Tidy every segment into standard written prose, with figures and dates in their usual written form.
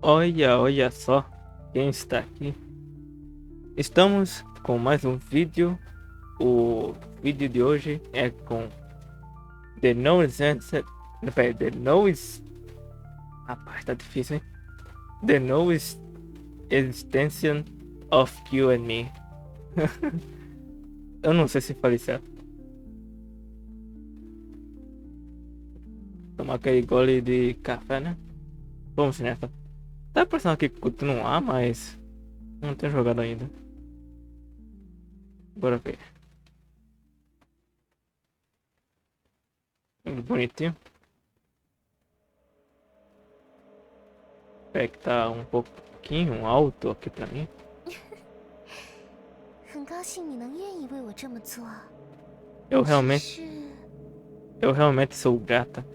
Olha só quem está aqui. Estamos com mais um vídeo. O vídeo de hoje é com The Noise. Pera, The Noise. Rapaz, tá difícil, hein? The Noise Extension of You and Me. Eu não sei se falei certo. Tomar aquele gole de café, né? Vamos nessa. Tá parecendo aqui continuar, mas não tenho jogado ainda. Bora ver. Bonitinho. É que tá um pouquinho alto aqui pra mim. 很高兴你能愿意为我这么做。Eu 只 realmente, 是 eu realmente sou grata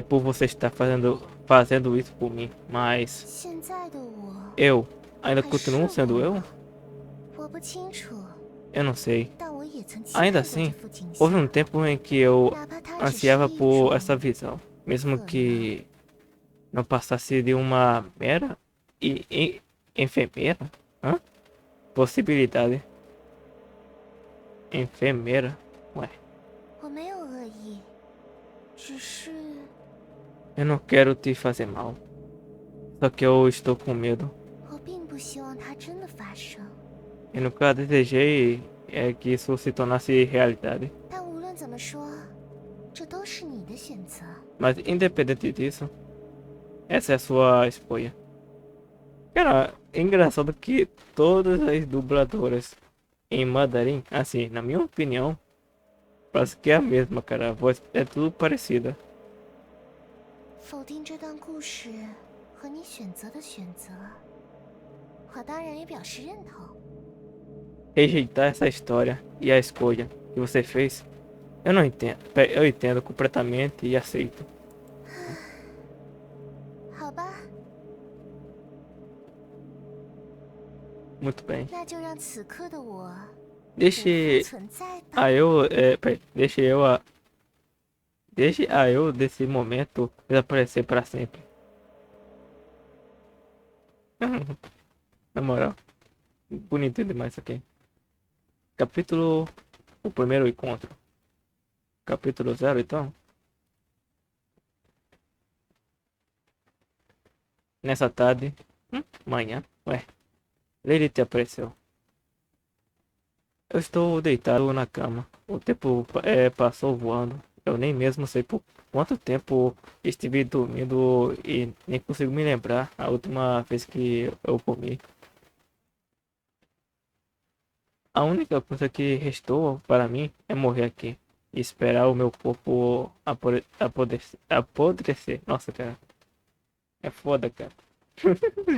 por você estar fazendo isso por mim, mas 现在的我 eu ainda 还是 continuo 我 sendo eu? 吗？我不清楚， Eu não sei. 但我也曾期 Ainda 待过这 assim, 幅景 houve 象， um tempo em que eu 哪怕它只是 ansiava 一 por 种 essa visão, mesmo 可能。 que não passasse de uma mera efemera, hã? Possibilidade. Efemera? Ué, 我没有恶意，只是 eu não quero te fazer mal, só que eu estou com medo. 我并不希望它真的发生。 Eu nunca desejei que isso se tornasse realidade. 但无论怎么说，这都是你的选择。 Mas independente disso, essa é a sua escolha. Cara, é engraçado que todas as dubladoras em mandarim, assim, na minha opinião, parece que é a mesma, cara. A voz é tudo parecida. 否定这段故事和你选择的选择，我当然也表示认同。 Rejeitar essa história e a escolha que você fez, eu não entendo. Eu entendo completamente e aceito. 好吧， Muito bem. 那就让此刻的我不复 Deixe 存在吧。 a eu, peraí, deixe a eu desse momento desaparecer para sempre. Na moral, bonito demais isso aqui. Capítulo. O primeiro encontro. Capítulo 0, então. Nessa tarde. Manhã. Ué. Lilith apareceu. Eu estou deitado na cama. O tempo passou voando. Eu nem mesmo sei por quanto tempo estive dormindo e nem consigo me lembrar a última vez que eu comi. A única coisa que restou para mim é morrer aqui e esperar o meu corpo apodrecer. Nossa, cara. É foda, cara.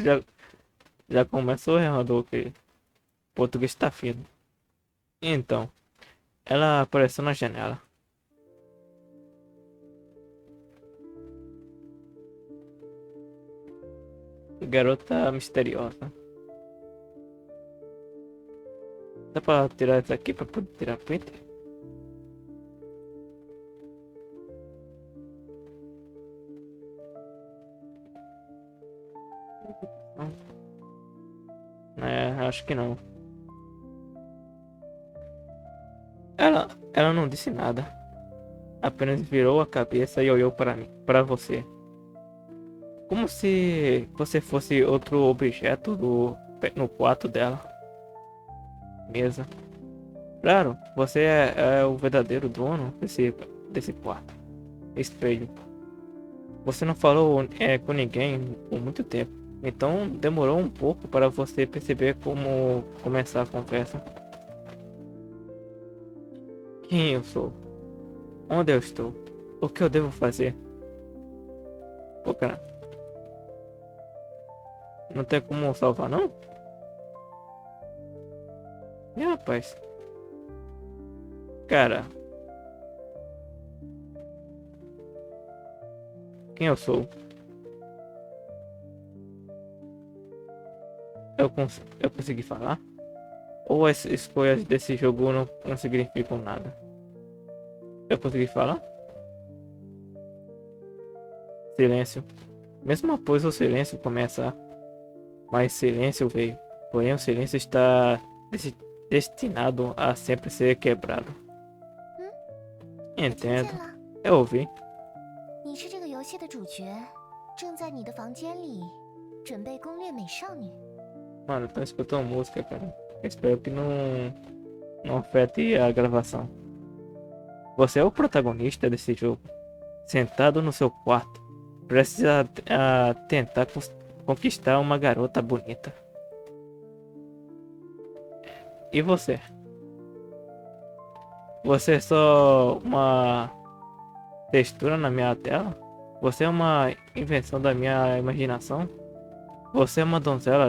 já, já começou errando que português tá fino. Então, ela apareceu na janela. Garota misteriosa. Dá pra tirar isso aqui pra poder tirar print? Não. Acho que não. Ela não disse nada. Apenas virou a cabeça e olhou para mim, para você. Como se você fosse outro objeto no quarto dela. Mesa. Claro, você é o verdadeiro dono desse quarto. Espelho. Você não falou com ninguém por muito tempo. Então demorou um pouco para você perceber como começar a conversa. Quem eu sou? Onde eu estou? O que eu devo fazer? Pô, cara, não tem como salvar, não? Ih, rapaz. Cara, quem eu sou? Eu consegui falar? Ou as escolhas desse jogo não significam nada? Eu consegui falar? Silêncio. Mesmo após o silêncio começar, mais silêncio veio. Porém, o silêncio está destinado a sempre ser quebrado. 我听 Entendo. 见了， Eu ouvi. 你是这个游戏的主角，正在你的房间里准备攻略美少女。 Mano, estão escutando música, cara. Eu espero que não afete a gravação. Você é o protagonista desse jogo. Sentado no seu quarto. Prestes a tentar conquistar uma garota bonita. E você? Você é só uma textura na minha tela? Você é uma invenção da minha imaginação? Você é uma donzela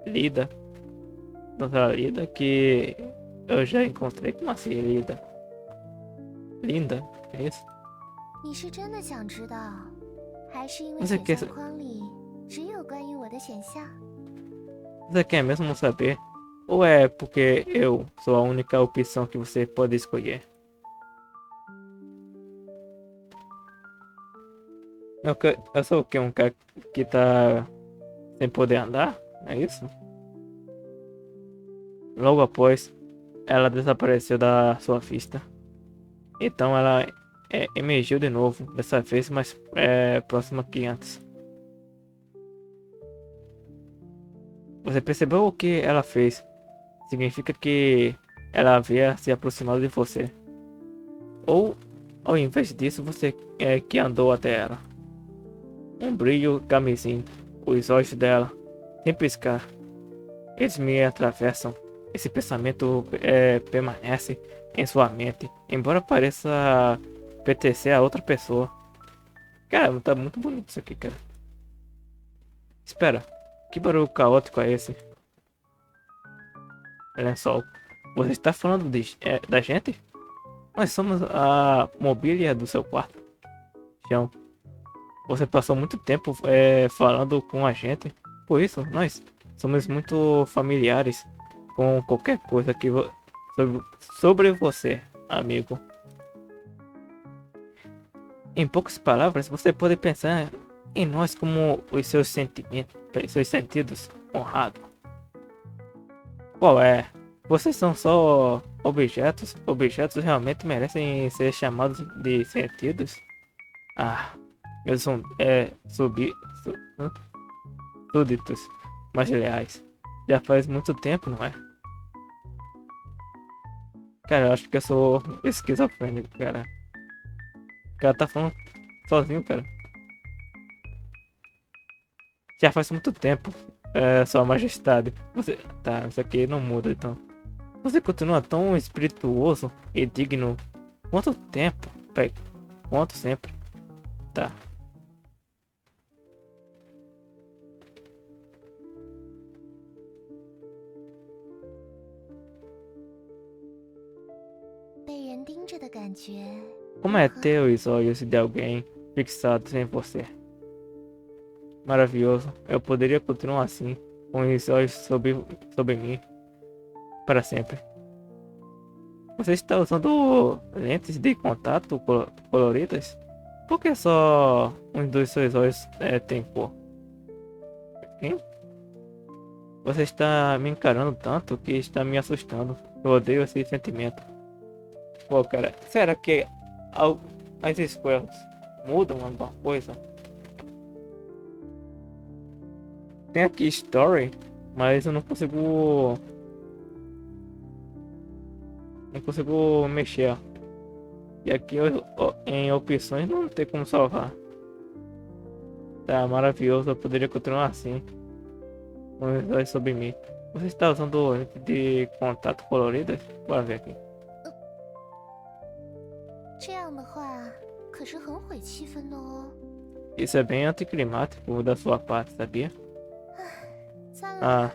lida. Donzela lida que eu já encontrei. Como assim, lida? Linda? É isso? 你是真的想知道，还是因为 Você 选 quer, 项框里只有关于我的选项？ você quer mesmo saber? Ou é porque eu sou a única opção que você pode escolher? Eu sou o quê? Um cara que tá sem poder andar? É isso? Logo após, ela desapareceu da sua vista. Então ela emergiu de novo, dessa vez mais próxima que antes. Você percebeu o que ela fez? Significa que ela havia se aproximado de você. Ou, ao invés disso, você que andou até ela. Um brilho camisim, os olhos dela, sem piscar. Eles me atravessam. Esse pensamento permanece em sua mente, embora pareça pertencer a outra pessoa. Cara, tá muito bonito isso aqui, cara. Espera, que barulho caótico é esse? Lençol. Você está falando da gente? Nós somos a mobília do seu quarto. Chão. Você passou muito tempo falando com a gente. Por isso, nós somos muito familiares com qualquer coisa sobre você, amigo. Em poucas palavras, você pode pensar em nós como os seus sentimentos, seus sentidos honrados. Qual é? Vocês são só objetos? Objetos realmente merecem ser chamados de sentidos? Ah, eles são súditos, mas leais. Já faz muito tempo, não é? Cara, eu acho que eu sou esquizofrênico, cara. O cara tá falando sozinho, cara. Já faz muito tempo, Sua Majestade. Você. Tá, isso aqui não muda então. Você continua tão espirituoso e digno. Quanto tempo? Peraí, quanto sempre? Tá. Como é ter os olhos de alguém fixados em você? Maravilhoso. Eu poderia continuar assim, com os olhos sobre mim, para sempre. Você está usando lentes de contato coloridas? Por que só um dos seus olhos tem cor? Hein? Você está me encarando tanto que está me assustando. Eu odeio esse sentimento. Pô, cara, será que as escolas mudam alguma coisa? Tem aqui Story, mas eu não consigo. Não consigo mexer. E aqui em opções não tem como salvar. Tá maravilhoso, eu poderia continuar assim. Com os olhos sobre mim. Você está usando lente de contato coloridas? Bora ver aqui. 这样的话可是很毁气氛的哦。 Isso é bem anticlimático da sua parte, sabia? 算了， Ah,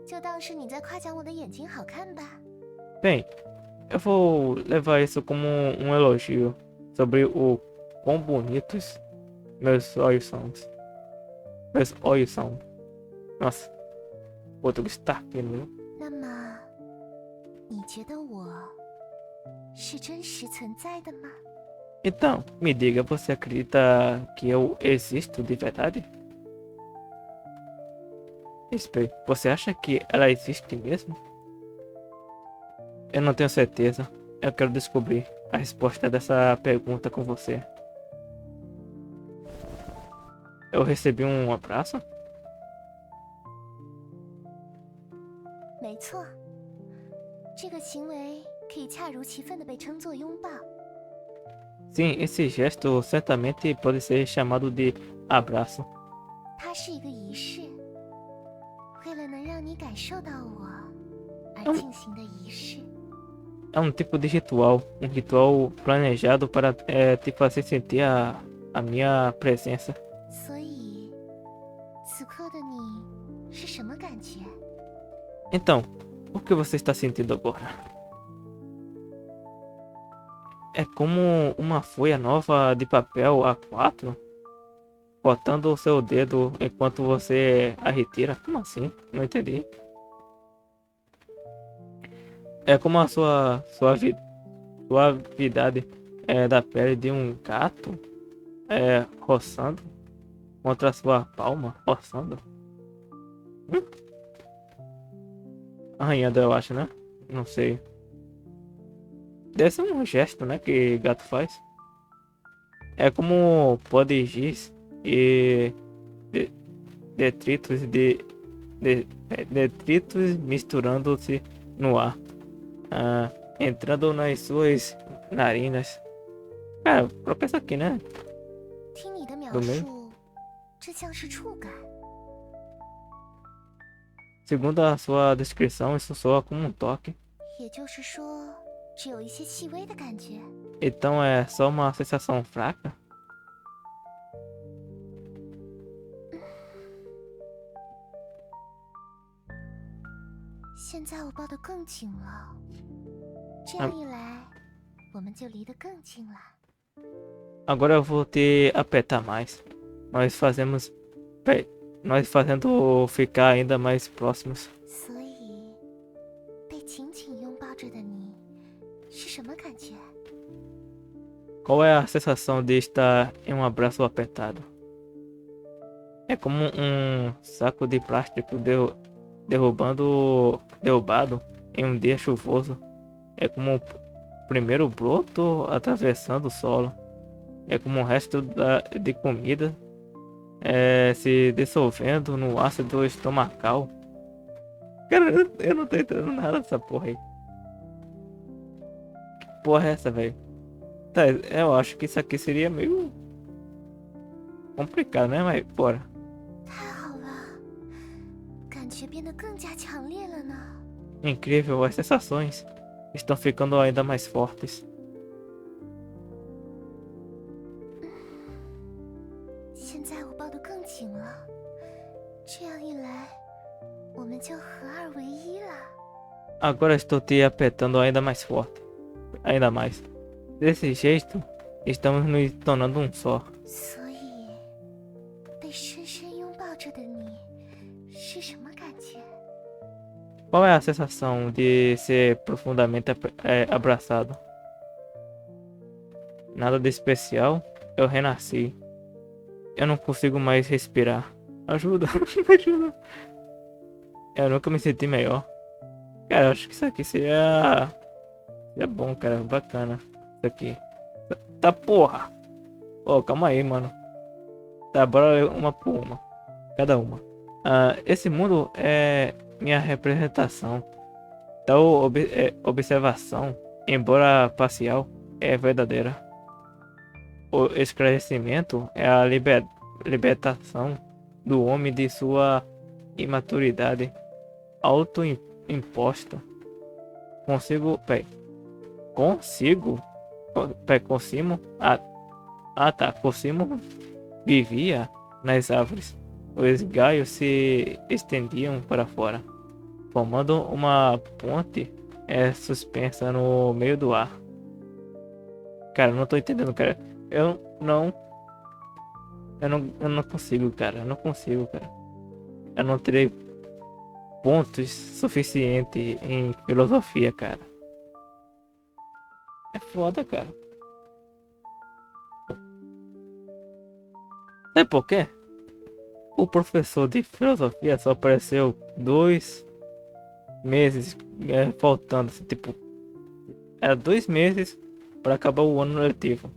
就当是你在夸奖我的眼睛好看吧。 bem, eu vou levar isso como um elogio sobre o quão bonitos meus olhos são. Meus olhos são. Nossa, o português tá aqui, né? 那么，你觉得我是真实存在的吗？ Então, me diga, você acredita que eu existo de verdade? Espere, você acha que ela existe mesmo? Eu não tenho certeza. Eu quero descobrir a resposta dessa pergunta com você. Eu recebi um abraço? 没错，这个行为可以恰如其分的被称作拥抱。 Sim, esse gesto certamente pode ser chamado de abraço. 它是一个仪式，为了能让你感受到我而 É um, 进行的仪式。é um tipo de ritual. Um ritual planejado para te fazer sentir a minha presença. 所以，此刻的你是什么感觉？ Então, o que você está sentindo agora? É como uma folha nova de papel A4 cortando o seu dedo enquanto você a retira. Como assim? Não entendi. É como a sua suavidade da pele de um gato roçando contra a sua palma, roçando. Hum? Arranhando, eu acho, né? Não sei. Deve ser um gesto, né, que gato faz. É como pó de giz e de- detritos detritos misturando-se no ar, entrando nas suas narinas. Cara, pra pensar aqui, né? 听你的描 Do meio. 述，这像是触感。 Segundo a sua descrição, isso soa como um toque. 也就是说，只有一些细微的感觉。 Então é só uma sensação fraca? 现在我抱得更紧了，这样一来，我们就离得更近了。 Agora eu vou te apertar mais. Nós fazemos. Peraí, nós fazendo ficar ainda mais próximos. 所以，被紧紧拥抱着的你，是什么感觉？ Qual é a sensação de estar em um abraço apertado? É como um saco de plástico derrubado em um dia chuvoso. É como o primeiro broto atravessando o solo. É como o resto de comida se dissolvendo no ácido estomacal. Cara, eu não tô entendendo nada dessa porra aí. Que porra é essa, velho? Tá, eu acho que isso aqui seria meio complicado, né? Mas bora. 太好了，感觉变得更加强烈了呢。 Incrível, as sensações estão ficando ainda mais fortes. 现在我抱得更紧了，这样一来，我们就合二为一了。 Agora estou te apertando ainda mais forte. Ainda mais. Desse jeito, estamos nos tornando um só. 所以，被深深拥抱着的你，是什么感觉？ Qual é a sensação de ser profundamente abraçado? Nada de especial. Eu renasci. Eu não consigo mais respirar. Ajuda, ajuda. Eu nunca me senti melhor. Cara, eu acho que isso aqui seria bom, cara. Bacana. Isso aqui. Tá porra. Ô, calma aí, mano. Tá, bora ler uma por uma. Cada uma. Esse mundo é minha representação. Tal observação, embora parcial, é verdadeira. O esclarecimento é a libertação do homem de sua imaturidade autoimposta. Consigo. Consigo. Consigo vivia nas árvores. Os galhos se estendiam para fora, formando uma ponte suspensa no meio do ar. Cara, eu não tô entendendo, cara. Eu não consigo, cara. Eu não consigo, cara. Eu não terei pontos suficientes em filosofia, cara. É foda, cara. Sabe por quê? O professor de filosofia só apareceu 2 meses, faltando, assim, tipo, era 2 meses para acabar o ano letivo.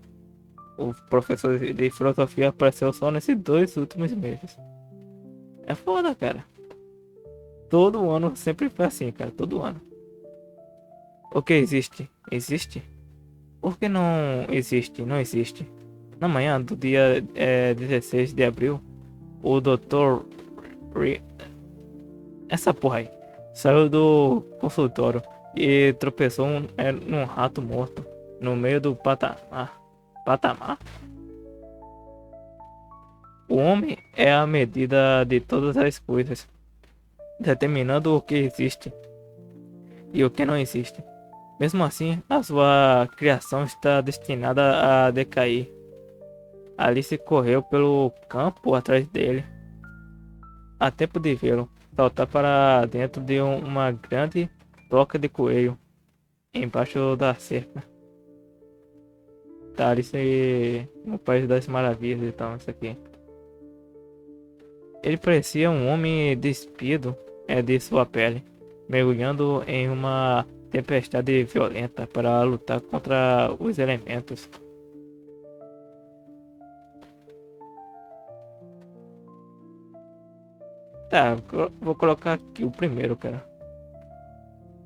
O professor de filosofia apareceu só nesses 2 últimos meses. É foda, cara. Todo ano sempre foi assim, cara. Todo ano. O que existe? Existe? Por que não existe? Não existe. Na manhã do dia 16 de abril, o Dr. Essa porra aí saiu do consultório e tropeçou num rato morto no meio do patamar. Patamar? O homem é a medida de todas as coisas, determinando o que existe e o que não existe. Mesmo assim, a sua criação está destinada a decair. Alice correu pelo campo atrás dele. Há tempo de vê-lo saltar para dentro de uma grande toca de coelho embaixo da cerca. Tá, Alice no País das Maravilhas e tal, isso aqui. Ele parecia um homem despido de sua pele, mergulhando em uma tempestade violenta para lutar contra os elementos. Tá, vou colocar aqui o primeiro, cara.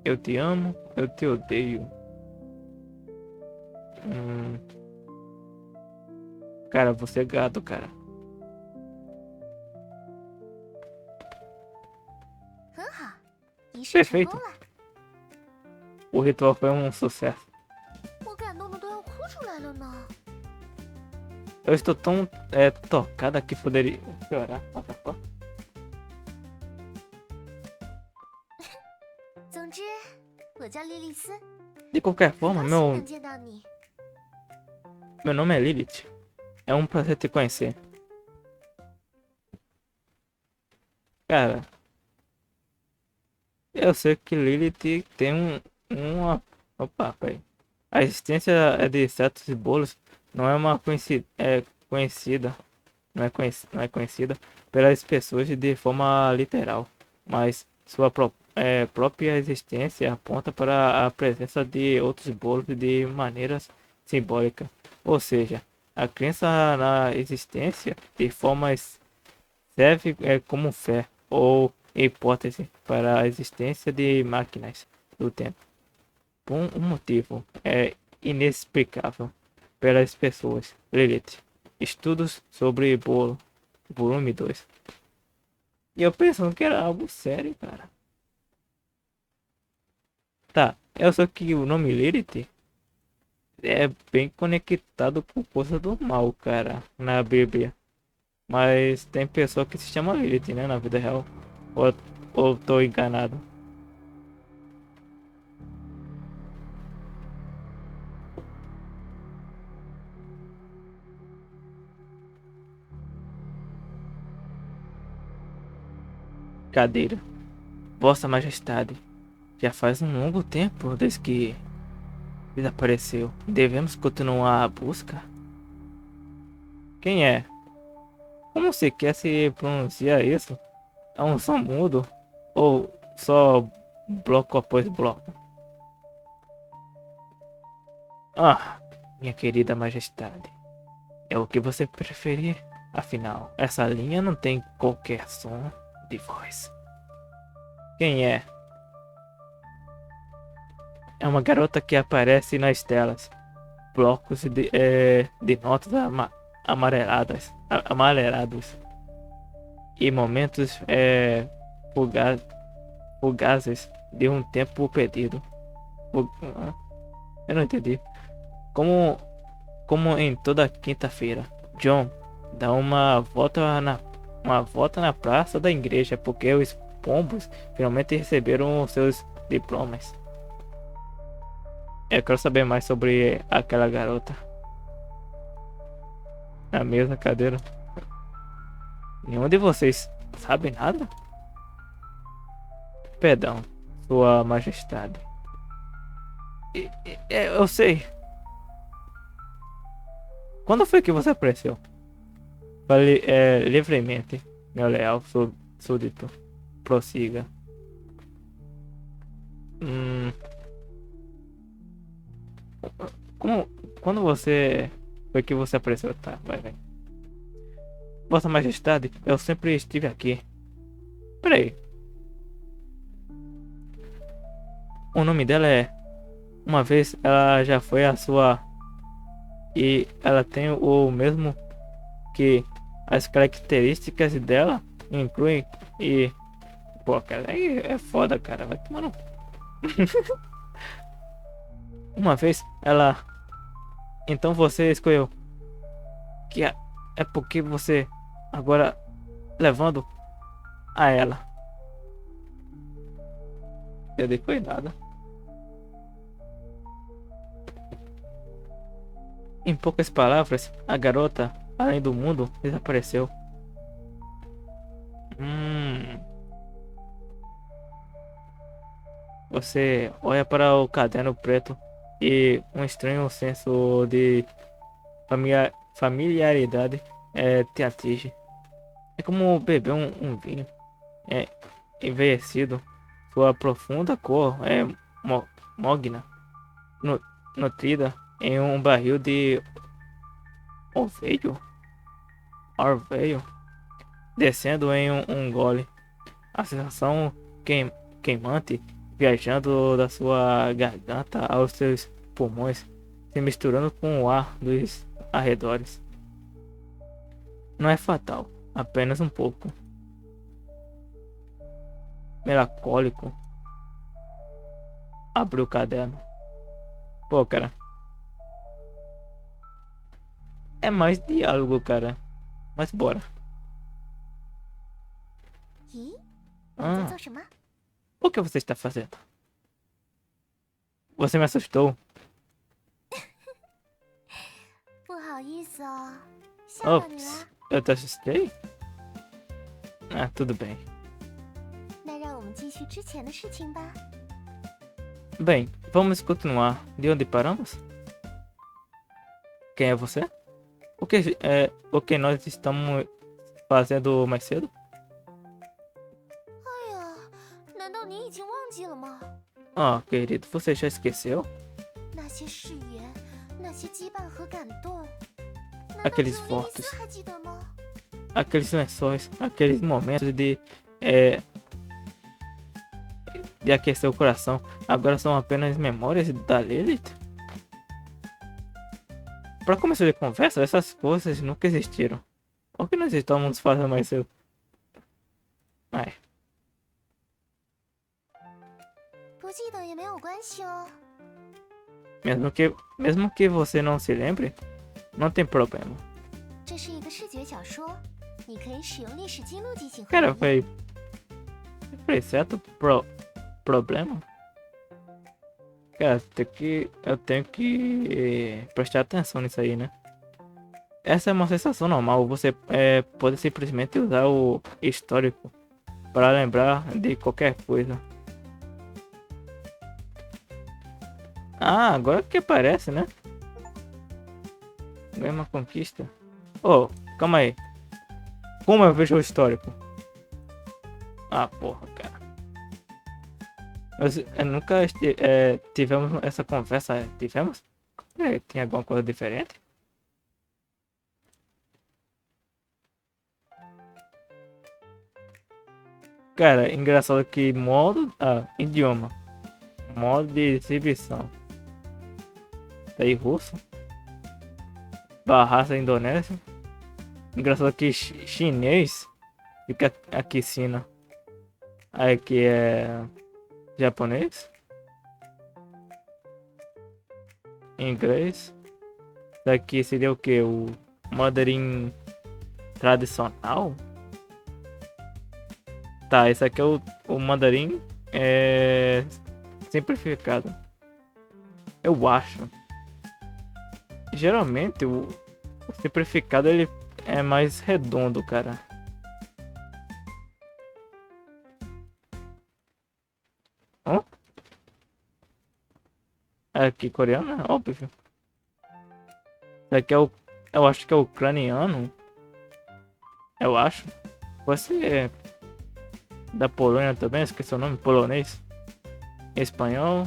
Eu te amo, eu te odeio. Hum, cara, você é gato, cara. 很好，仪式成功 Perfeito. 了， O ritual foi um sucesso. 我感动的都要哭出来了呢。 Eu estou tão tocada que poderia chorar. What the fuck? 总之，我叫莉莉丝， De qualquer 很 forma, 高兴 meu 能见到你。 meu nome é Lilith. É um prazer te conhecer. Cara, eu sei que Lilith tem uma... Opa, peraí. A existência de certos bolos não é uma conhecida, não é conhecida pelas pessoas de forma literal, mas sua própria existência aponta para a presença de outros bolos de maneiras simbólicas. Ou seja, a crença na existência de formas serve como fé ou hipótese para a existência de máquinas do tempo. Por um motivo inexplicável pelas pessoas. Lilith. Estudos sobre bolo. Volume 2. E eu pensando que era algo sério, cara. Tá, eu sei que o nome Lilith é bem conectado com coisa do mal, cara, na Bíblia. Mas tem pessoa que se chama Lilith, né, na vida real. Ou, ou tô enganado. Cadeira. Vossa Majestade, já faz um longo tempo desde que desapareceu. Devemos continuar a busca? Quem é? Como se quer se pronunciar isso? É um som mudo? Ou só bloco após bloco? Ah, minha querida Majestade, é o que você preferir. Afinal, essa linha não tem qualquer som de voz. Quem é? É uma garota que aparece nas telas. Blocos de notas amarelados. E momentos fuga- fugazes de um tempo perdido. Eu não entendi. Como, como em toda quinta-feira, John dá uma volta na praça da igreja porque os pombos finalmente receberam seus diplomas. Eu quero saber mais sobre aquela garota. Na mesma cadeira. Nenhum de vocês sabe nada? Perdão, Sua Majestade. Eu sei. Quando foi que você apareceu? Fale livremente, meu leal súdito. Prossiga. Hum, como, quando você... Foi que você apareceu? Tá, vai. Vossa Majestade, eu sempre estive aqui. Peraí, o nome dela é... Uma vez ela já foi a sua... E ela tem o mesmo que as características dela incluem e... Pô, cara, aí é foda, cara. Vai tomar no... Uma vez ela... Então você escolheu que é porque você agora levando a ela. Eu dei cuidado. Em poucas palavras, a garota, além do mundo, desapareceu. Hum, você olha para o caderno preto e um estranho senso de familiaridade te atinge. É como beber um vinho é, envelhecido. Sua profunda cor é mogna, nu- nutrida em um barril de orvalho, orvalho, descendo em um gole. A sensação queimante viajando da sua garganta aos seus pulmões, se misturando com o ar dos arredores. Não é fatal, apenas um pouco melancólico. Abriu o caderno. Pô, cara, é mais diálogo, cara. Mas bora. 咦，你在 Ah, 做什么？ o que você está fazendo? Você me assustou. 不好意思哦，吓到你 Ops, 了。eu te assustei? Ah, tudo bem. 那让我们继续之前的事情吧。 Bem, vamos continuar. De onde paramos? Quem é você? O que nós estamos fazendo mais cedo? 哎呀，难道你已经忘记了吗？ Ah, querido, você já esqueceu? 那些誓言，那些羁绊和感动，难道只 Aqueles 有莉莉 votos, 丝还记得吗？ aqueles lençóis, aqueles momentos eh, de aquecer o coração. Agora são apenas memórias da Lilith? Para começo de conversa, essas coisas nunca existiram. O que nós estamos fazendo mais cedo? Ai, 不记得也没有关系哦。 mesmo que você não se lembre, não tem problema. 这是一个视觉小说，你可以使用历史记录进行回 Cara, 忆。 foi certo problema? Cara, eu tenho que prestar atenção nisso aí, né? Essa é uma sensação normal. Você pode simplesmente usar o histórico para lembrar de qualquer coisa. Ah, agora que aparece, né? Ganha uma conquista. Oh, calma aí. Como eu vejo o histórico? Ah, porra, cara. Nunca tivemos essa conversa. Tivemos? Tem alguma coisa diferente? Cara, engraçado que modo. Ah, idioma. Modo de exibição. Tá aí russo. Bahasa Indonésia. Engraçado que chinês fica aqui cima. Aí que é japonês. Inglês. Daqui seria o que? O mandarim tradicional? Tá, esse aqui é o mandarim simplificado. Eu acho. Geralmente o simplificado ele é mais redondo, cara. Ó. Aqui coreano, é óbvio. Esse aqui é o. Eu acho que é ucraniano. eu acho. Você é da Polônia também, esqueci o nome, polonês, espanhol.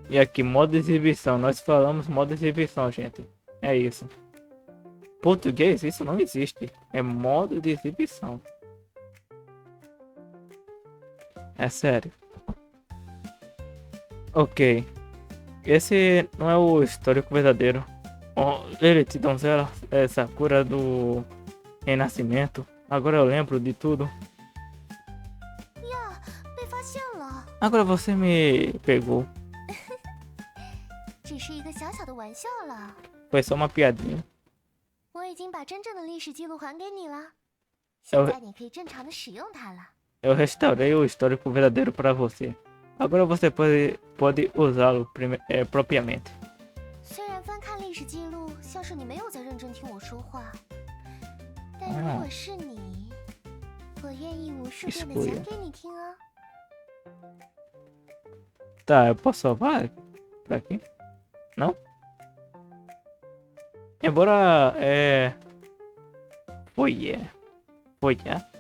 E aqui, modo exibição. Nós falamos modo exibição, gente. É isso. Português, isso não existe. É modo de exibição. É sério. Ok. Esse não é o histórico verdadeiro. Oh, Lilith, donzela, é Sakura do Renascimento. Agora eu lembro de tudo. 呀，被发现了， Agora você me pegou. 只是一个小小的玩笑了。 Foi só uma piadinha. 我已经把真正的历史记录还给你了， Eu- 现在你可以正常的使用它了。 Eu restaurei o histórico verdadeiro para você. Agora você pode usá-lo propriamente. 虽然翻看历史记录像是你没有在认真听我说话，但如果是你，我愿意无数遍的讲给你听哦。 Tá, eu posso salvar por aqui? Não? Embora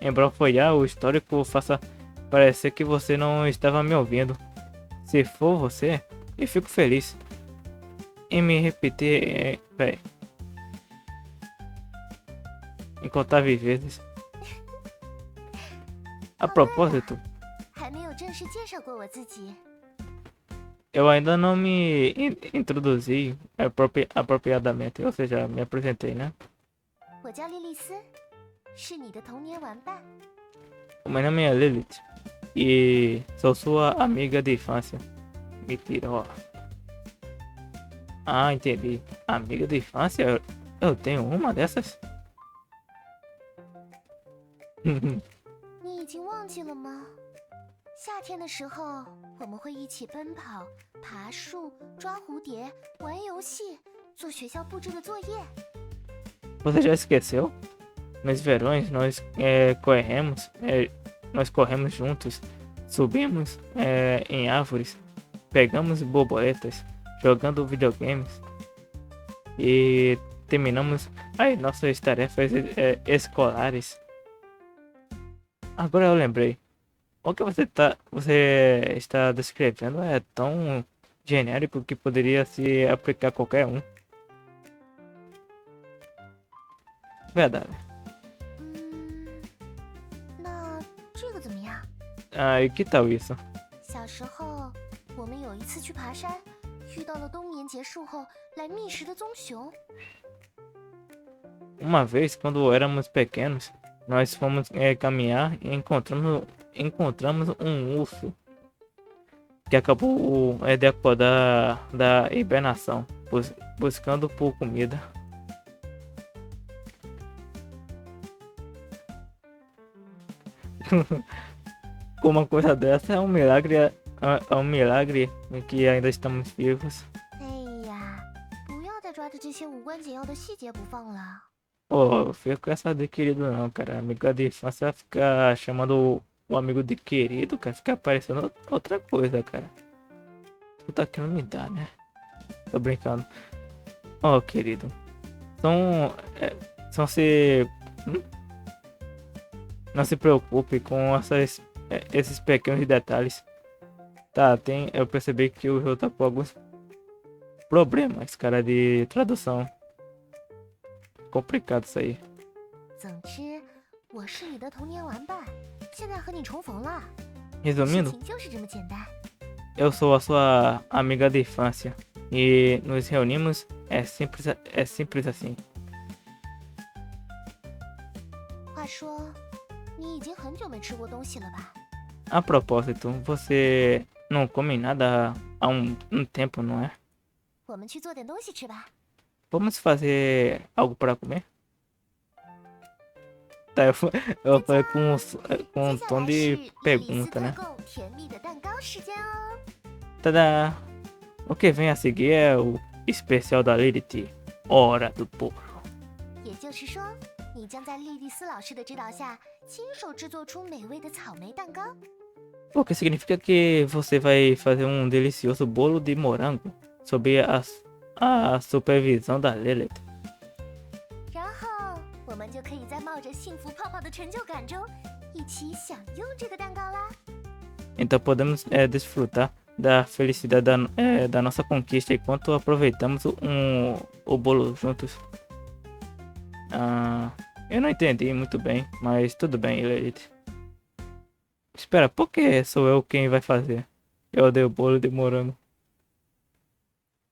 embora folhear o histórico faça parecer que você não estava me ouvindo. Se for você, eu fico feliz em me repetir incontáveis vezes. A propósito, 还没有正式介绍过我自己。 eu ainda não me introduzi apropriadamente, ou seja, me apresentei, né? 我叫莉莉丝，是你的童年玩伴。 Meu nome é Lilith e sou sua amiga de infância. Mentira, ó. Ah, entendi. Amiga de infância? Eu tenho uma dessas? 你已经忘记了吗？夏天的时候，我们会一起奔跑、爬树、抓蝴蝶、玩游戏、做学校布置的作业。 Você já esqueceu? Nos verões nós corremos juntos, subimos em árvores, pegamos borboletas, jogando videogames e terminamos as nossas tarefas escolares. Agora eu lembrei. O que você está descrevendo é tão genérico que poderia se aplicar a qualquer um. Verdade. 那这个怎么样？ Ah, e que tal isso? 小时候，我们有一次去爬山，遇到了冬眠结束后来觅食的棕熊。 Uma vez, quando éramos pequenos, nós fomos caminhar e encontramos um urso que acabou de acordar da hibernação, buscando por comida. Uma coisa dessa é um milagre, é um milagre que ainda estamos vivos. 哎呀，不要再抓着这些无关紧要的细节不放了。 Pô, fica com essa de querido não, cara. Amiga de infância vai ficar chamando o amigo de querido, cara. Fica parecendo outra coisa, cara. Tu tá querendo me dar, né? Tô brincando. Ó, querido. São se... Não se preocupe com esses pequenos detalhes. Tá, eu percebi que o jogo tá com alguns problemas, cara, de tradução. Complicado isso aí. 总之，我是你的童年玩伴，现在和你重逢了。 Resumindo, 事情就是这么简单。 eu sou a sua amiga de infância e nos reunimos é simples assim. 话说，你已经很久没吃过东西了吧？ A propósito, você não come nada há um tempo, não é? 我们去做点东西吃吧。 Vamos fazer algo para comer? Tá, eu falei com um 接下 tom 来 de 是莉莉丝 pergunta, 特 né? 供甜蜜的蛋糕时间哦。 Tadá! O que vem a seguir é o especial da Lilith, Hora do Porco. 也就是说，你将在莉莉丝老师的指导下，亲手制作出美味的草莓蛋糕。 O que significa que você vai fazer um delicioso bolo de morango sob a supervisão da Lilith. 然可以在冒着幸福泡泡的成就感中，一起享用这个蛋糕啦。Então podemos desfrutar da felicidade da nossa conquista enquanto aproveitamos o bolo juntos. Eu não entendi muito bem, mas tudo bem, Lilith. Espera, por que sou eu quem vai fazer? Eu odeio o bolo de morango.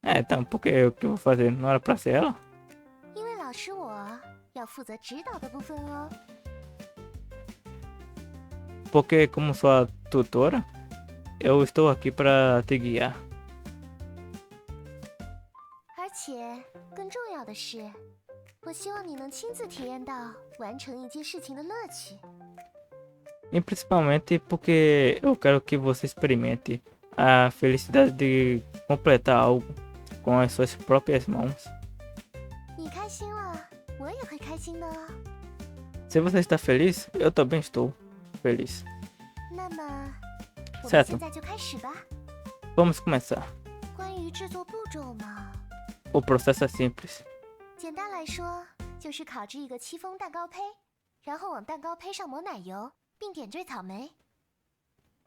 Então, por que eu que vou fazer? Não era pra ser ela? 因为老师我要负责指导的部分哦。Porque como sua tutora, eu estou aqui para te guiar. 而且更重要的是，我希望你能亲自体验到完成一件事情的乐趣。E principalmente porque eu quero que você experimente a felicidade de completar algo com as suas próprias mãos. 你开心了，我也会开心的哦。Se você está feliz, eu também estou feliz. 那么，我们 Certo. 现在就开始吧。 Vamos começar. 关于制作步骤嘛， O processo é simples. 简单来说，就是烤制一个戚风蛋糕胚，然后往蛋糕胚上抹奶油，并点缀草莓。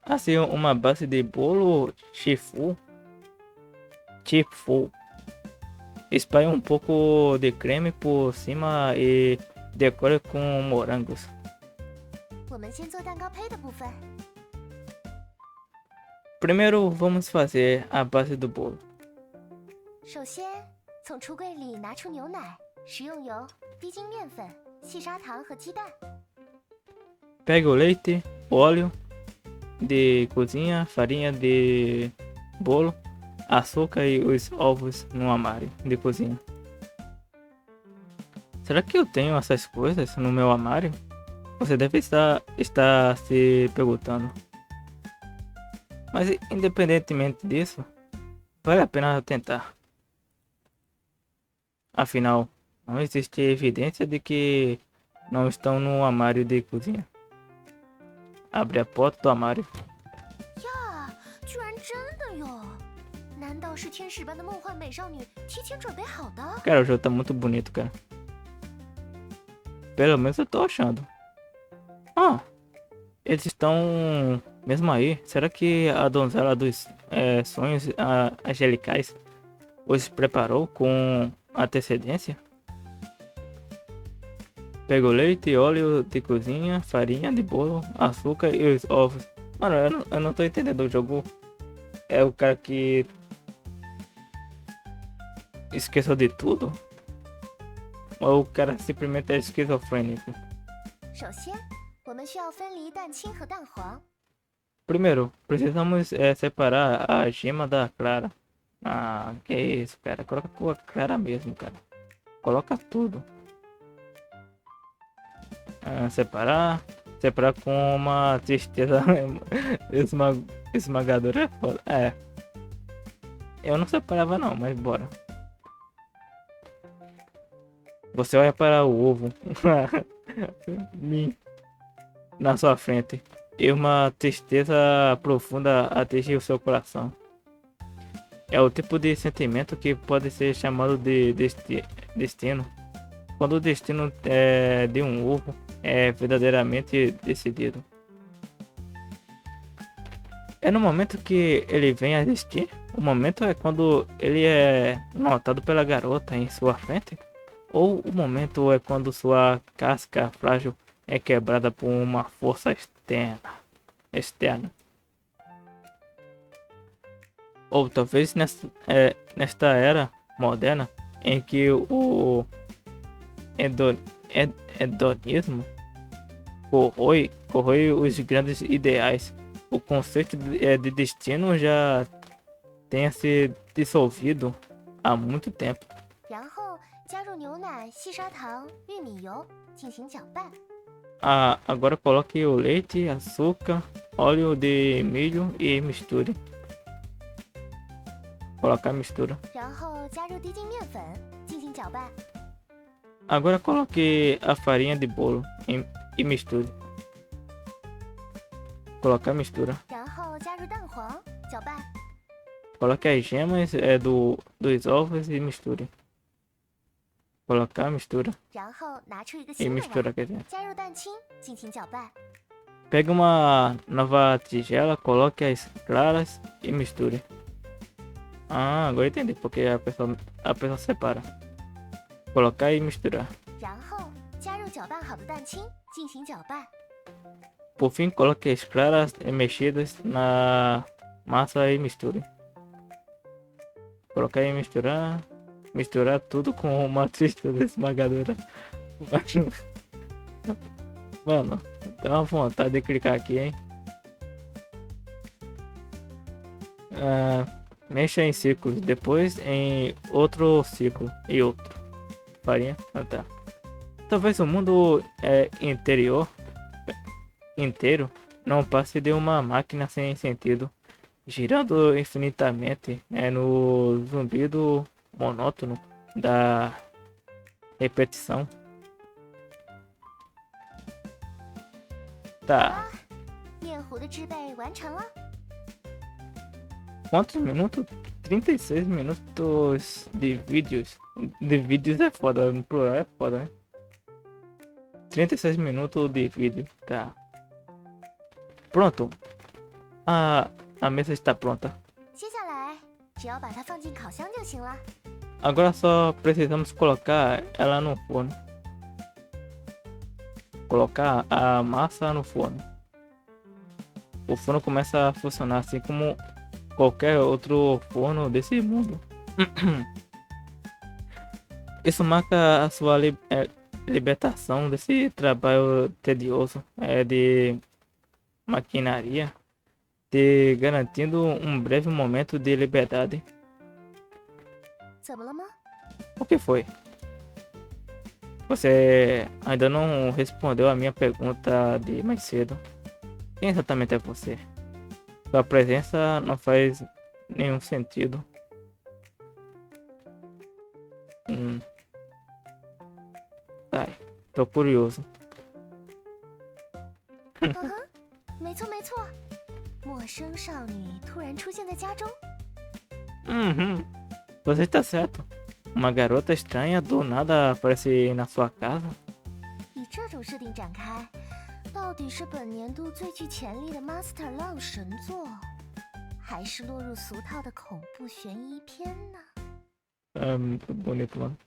Assim, uma base de bolo chifu. Espalhe um pouco de creme por cima e decore com morangos. 我们先做蛋糕胚的部分。 Primeiro, vamos fazer a base do bolo. 首先，从橱柜里拿出牛奶、食用油、低筋面粉、细砂糖和鸡蛋。 Pegue o leite, óleo de cozinha, farinha de bolo, açúcar e os ovos no armário de cozinha. Será que eu tenho essas coisas no meu armário? Você deve estar se perguntando. Mas independentemente disso, vale a pena tentar. Afinal, não existe evidência de que não estão no armário de cozinha. Abre a porta do armário. 呀，居然真的有！难道是天使般的梦幻美少女提前准备好的？ Cara, o jogo tá muito bonito, cara. Pelo menos eu tô achando. Eles estão mesmo aí. Será que a donzela dos sonhos angelicais os preparou com antecedência? Pega o leite, óleo de cozinha, farinha de bolo, açúcar e os ovos. Mano, eu não tô entendendo. O jogo é o cara que esqueceu de tudo? Ou o cara simplesmente é esquizofrênico? 首先，我们需要分离蛋清和蛋黄。 Primeiro, precisamos separar a gema da clara. Que isso, cara. Coloca a clara mesmo, cara. Coloca tudo. Separar com uma tristeza esmagadora é foda. Eu não separava não, mas bora. Você olha para o ovo na sua frente e uma tristeza profunda atinge o seu coração. É o tipo de sentimento que pode ser chamado de destino. Quando o destino de um ovo é verdadeiramente decidido. É no momento que ele vem a existir? O momento é quando ele é notado pela garota em sua frente? Ou o momento é quando sua casca frágil é quebrada por uma força externa? Ou talvez nesta era moderna em que o hedonismo corrói os grandes ideais, o conceito de destino já tenha se dissolvido há muito tempo. 然后加入牛奶、细砂糖、玉米油进行搅拌。 Agora coloque o leite, açúcar, óleo de milho e misture. Colocar a mistura. 然后加入低筋面粉进行搅拌。 Agora coloque a farinha de bolo e misture. Colocar a mistura. 然后加入蛋黄，搅拌。 Coloque as gemas dos ovos e misture. Colocar, mistura. 然后拿出一个 E 新的碗， mistura, quer dizer. 加入蛋清进行搅拌。 Pegue uma nova tigela, coloque as claras e misture. Ah, agora eu entendi porque a pessoa separa. Colocar e misturar. 然后加入搅拌好的蛋清进行搅拌。 Por fim, coloque as claras e mexidas na massa e misture. Colocar e misturar. Misturar tudo com uma textura esmagadora. Mano, dá uma vontade de clicar aqui, hein? Mexa em círculos, depois em outro círculo e outro. Farinha, tá. Talvez o mundo inteiro não passe de uma máquina sem sentido, girando infinitamente no zumbido monótono da repetição. Tá. 面糊的制备完成了。 Quantos minutos? 36 minutos de vídeos. De vídeos é foda, no plural é foda, né? 36 minutos de vídeo, tá. Pronto. A mesa está pronta. 接下来只要把它放进烤箱就行了。 Agora só precisamos colocar ela no forno. Colocar a massa no forno. O forno começa a funcionar assim como qualquer outro forno desse mundo. Isso marca a sua libertação desse trabalho tedioso de maquinaria, te garantindo um breve momento de liberdade. 怎么了吗？ O que foi? Você ainda não respondeu a minha pergunta de mais cedo. Quem exatamente é você? Sua presença não faz nenhum sentido. Ai, tô curioso. 没错没错，陌生少女突然出现在家中。 Você está certo. Uma garota estranha do nada aparece na sua casa. 以这种设定展开，到底是本年度最具潜力的 Master Love 神作，还是落入俗套的恐怖悬疑片呢？ Muito bonito, mano.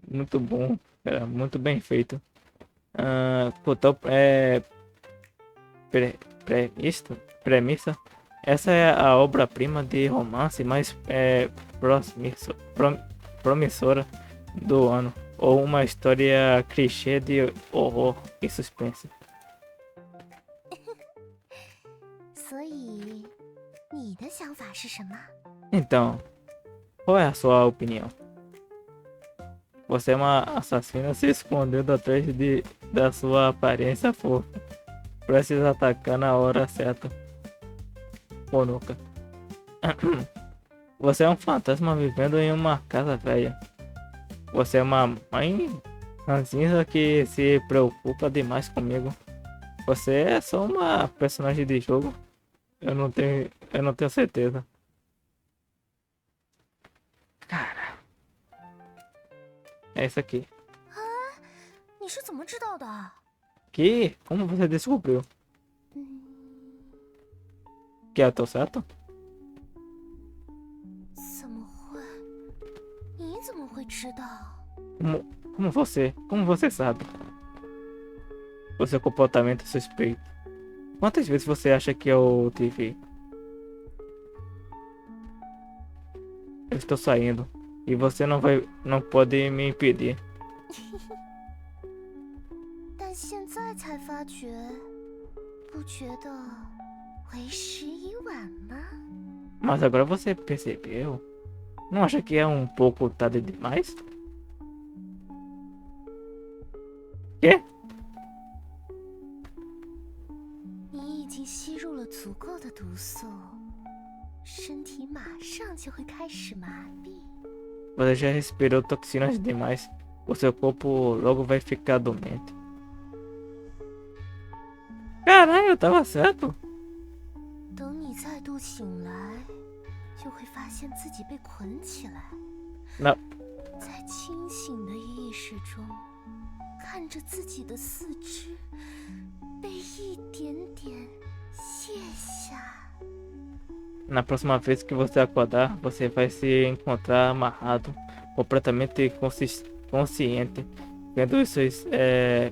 Muito bom. Muito bem feito. Premissa. Essa é a obra-prima de romance mais promissora do ano. Ou uma história clichê de horror e suspense. 所以，你的想法是什么？ Então, qual é a sua opinião? Você é uma assassina se escondendo atrás da sua aparência fofa. Precisa atacar na hora certa. Ou nunca. Você é um fantasma vivendo em uma casa velha. Você é uma mãe ranzinza que se preocupa demais comigo. Você é só uma personagem de jogo? Eu não tenho certeza. Cara. É isso aqui. 你是怎么知道的？ Que? Como você descobriu? Que eu tô certo? 怎么会？你怎么会知道？ Como você sabe? O seu comportamento é suspeito. Quantas vezes você acha que eu te vi? Eu estou saindo e você não pode me impedir. 但现在才发觉，不觉得为时已晚吗？ Mas agora você percebeu? Não acha que é um pouco tarde demais? Quê? 你已经吸入了足够的毒素，身体马上就会开始麻痹。 Você já respirou toxinas demais. O seu corpo logo vai ficar dormente. Caralho, eu tava certo. 等你再度醒来，就会发现自己被捆起来， Não. 在清醒的意识中，看着自己的四肢被一点点卸下。Na próxima vez que você acordar, você vai se encontrar amarrado, completamente consciente, vendo os seus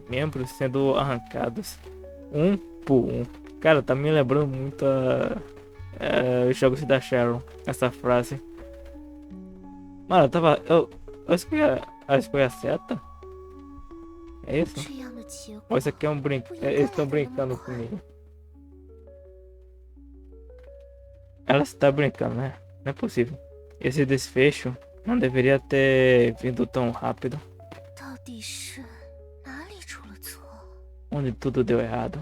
membros sendo arrancados um por um. Cara, tá me lembrando muito os jogos da Sharon, essa frase. Mano, eu escolhi a escolha certa? É isso? 这样的结 Ou 果 isso aqui é um brinco? 不应该 Eles estão 来得那么 brincando 快。 comigo. Ela está brincando, né? Não é possível. Esse desfecho não deveria ter vindo tão rápido. 到底是哪里出了错？ Onde tudo deu errado.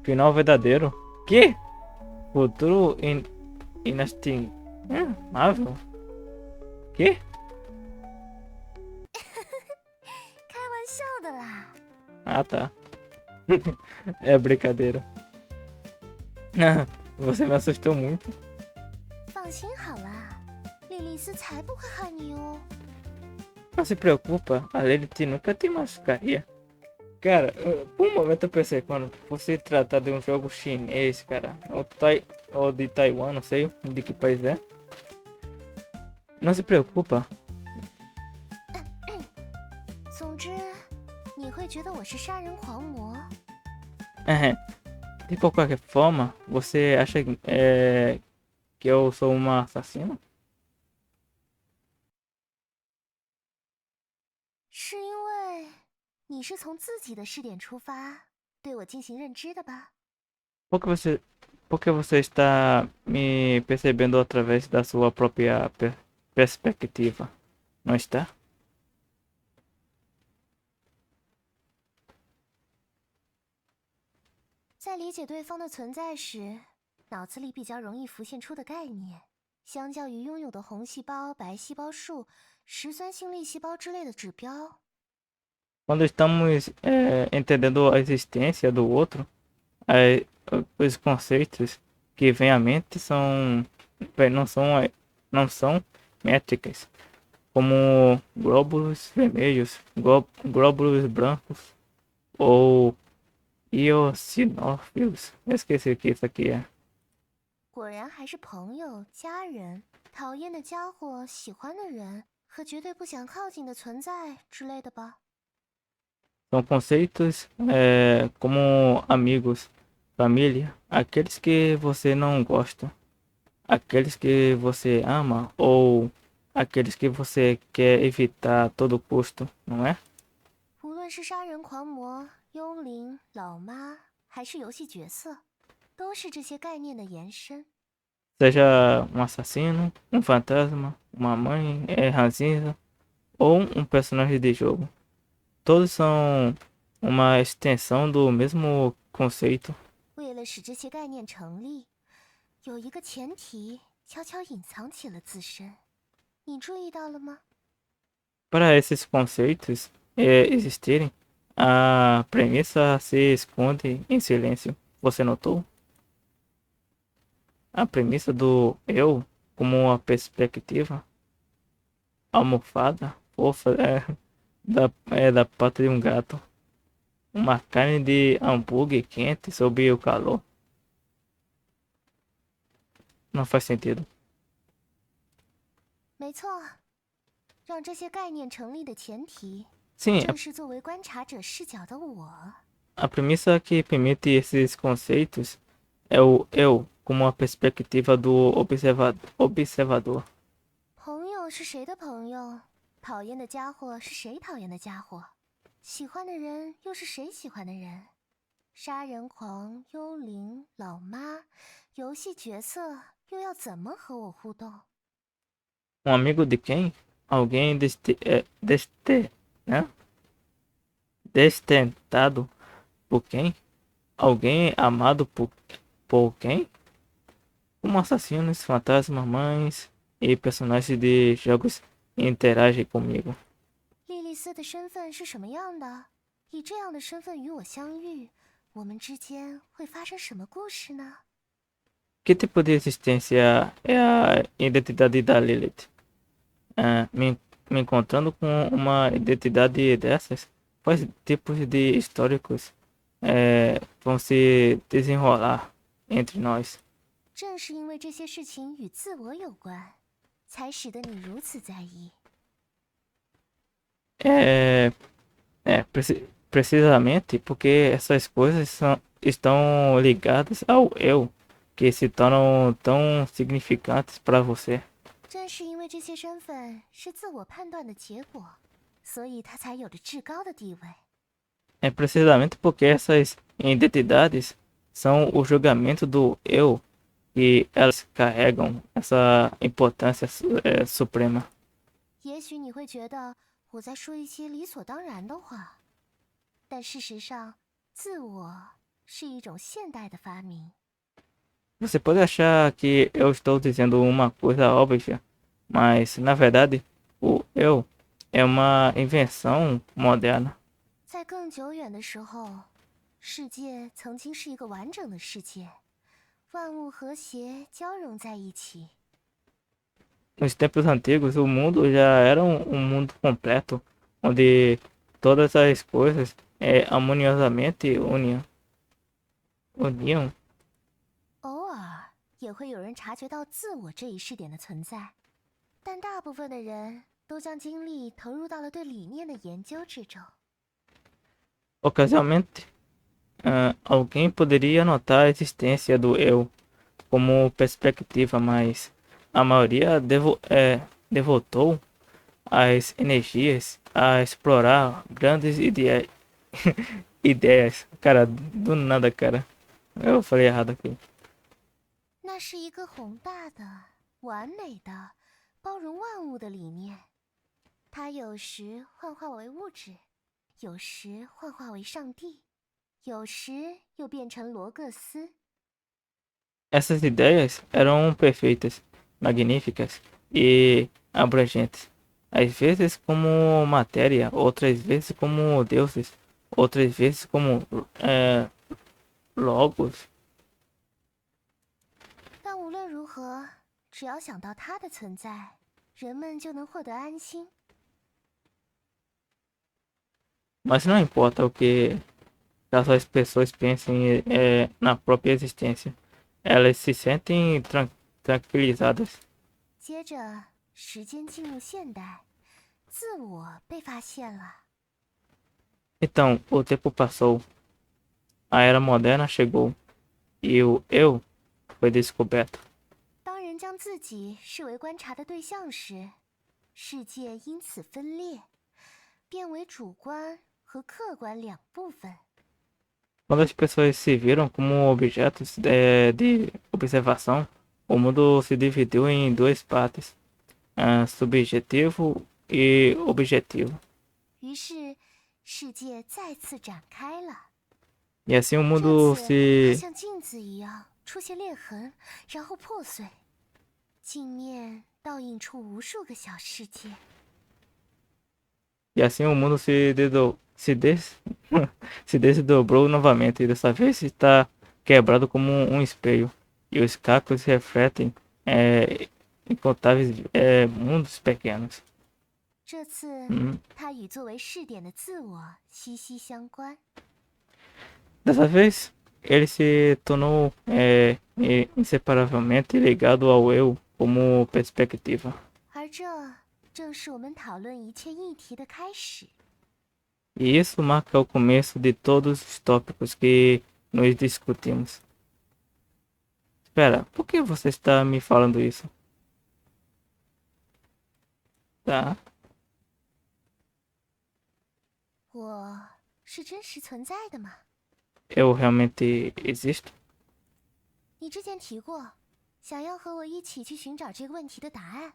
Final verdadeiro. Que? Futuro inestimável. Que? 开玩笑的啦。 Ah, tá. É brincadeira. Você me assustou muito. 放心好啦，莉莉丝才不会害你哦。 Não se preocupa, a Lilith nunca te machucaria. Cara, por um momento eu pensei, quando você tratar de um jogo chinês, cara, ou de Taiwan, não sei de que país é. Não se preocupa. 总之，你会觉得我是杀人狂魔。 De qualquer forma, você acha que eu sou uma assassina? 是因为你是从自己的视点出发，对我进行认知的吧？ Por que você está me percebendo através da sua própria perspectiva? Não está? 在理解对方的存在时，脑子里比较容易浮现出的概念，相较于拥有的红细胞、白细胞数、石酸性粒细胞之类的指标。 Quando estamos entendendo a existência do outro, eh, os conceitos que vêm à mente não são métricas, como glóbulos vermelhos, glóbulos brancos ou eosinófilos. Eu esqueci o que isso aqui é. 果然还是朋友、家人、讨厌的家伙、喜欢的人和绝对不想靠近的存在之类的吧。 São conceitos como amigos, família, aqueles que você não gosta, aqueles que você ama ou aqueles que você quer evitar a todo custo, não é? 无论是杀人狂魔、幽灵、老妈，还是游戏角色，都是这些概念的延伸。 Seja um assassino, um fantasma, uma mãe ranzinza ou um personagem de jogo. Todos são uma extensão do mesmo conceito. 为了使这些概念成立，有一个前提悄悄隐藏起了自身，你注意到了吗？ Para esses conceitos existirem, a premissa se esconde em silêncio. Você notou? A premissa do eu como uma perspectiva almofada, fofa, da pata de um gato. Uma carne de hambúrguer quente sob o calor. Não faz sentido. 没错，让这些概念成立的前提， Sim, 正是作为观察者视角的我。 a premissa que permite esses conceitos é o eu como uma perspectiva do observador. 朋友是谁的朋友？讨厌的家伙是谁讨厌的家伙？喜欢的人又是谁喜欢的人？杀人狂、幽灵、老妈，游戏角色又要怎么和我互动？ Amigo de quem? Alguém né? Destentado por quem? Alguém amado por quem? Como assassinos, fantasmas, mães e personagens de jogos interagem comigo. 莉莉丝的身份是什么样的？以这样的身份与我相遇，我们之间会发生什么故事呢？ Que tipo de existência é a identidade da Lilith? Me encontrando com uma identidade dessas, quais tipos de históricos vão se desenrolar entre nós? 正是因为这些事情与自我有关，才使得你如此在意。É, precisamente porque essas coisas estão ligadas ao eu, que se tornam tão significantes para você. 正是因为这些身份是自我判断的结果，所以它才有着至高的地位。É precisamente porque essas identidades são o julgamento do eu que elas carregam essa importância suprema. 也许你会觉得我在说一些理所当然的话，但事实上，自我是一种现代的发明。Você pode achar que eu estou dizendo uma coisa óbvia, mas na verdade o eu é uma invenção moderna. 在更久远的时候，世界曾经是一个完整的世界，万物和谐交融在一起。Nos tempos antigos, o mundo já era um mundo completo, onde todas as coisas harmoniosamente uniam. 偶尔也会有人察觉到自我这一试点的存在，但大部分的人都将精力投入到了对理念的研究之中。Ocasionalmente, alguém poderia notar a existência do eu como perspectiva, mas a maioria devotou as energias a explorar grandes ideias. Cara, do nada, cara. Eu falei errado aqui. 那是一个宏大的、完美的、包容万物的理念。它有时幻化为物质，有时幻化为上帝，有时又变成罗各斯。Essas ideias eram perfeitas, magníficas e abrangentes. Às vezes como matéria, outras vezes como deuses, outras vezes como logos. 但无论如何，只要想到它的存在，人们就能获得安心。Mas não importa o que as pessoas pensem na própria existência. Elas se sentem tranquilizadas. 接着，时间进入现代，自我被发现了。Então, o tempo passou, a era moderna chegou e o eu foi descoberto. 当人将自己视为观察的对象时，世界因此分裂，变为主观和客观两部分。Quando as pessoas se viram como objetos de observação, o mundo se dividiu em duas partes, subjetivo e objetivo. 于是，世界再次展开了。E assim o 这 mundo 次，它 se 像镜子一样出现裂痕，然后破碎。镜面倒映出无数个小世界。E assim o mundo se desdobrou novamente. E dessa vez está quebrado como um espelho. E os cacos refletem incontáveis mundos pequenos. 这次，它与作为试点的自我息息相关。 Dessa vez, ele se tornou inseparavelmente ligado ao eu como perspectiva. 而这正是我们讨论一切议题的开始。 E isso marca o começo de todos os tópicos que nós discutimos. Espera, por que você está me falando isso? Tá. 我是真实存在的吗？ Eu realmente existo? 你之前提过，想要和我一起去寻找这个问题的答案。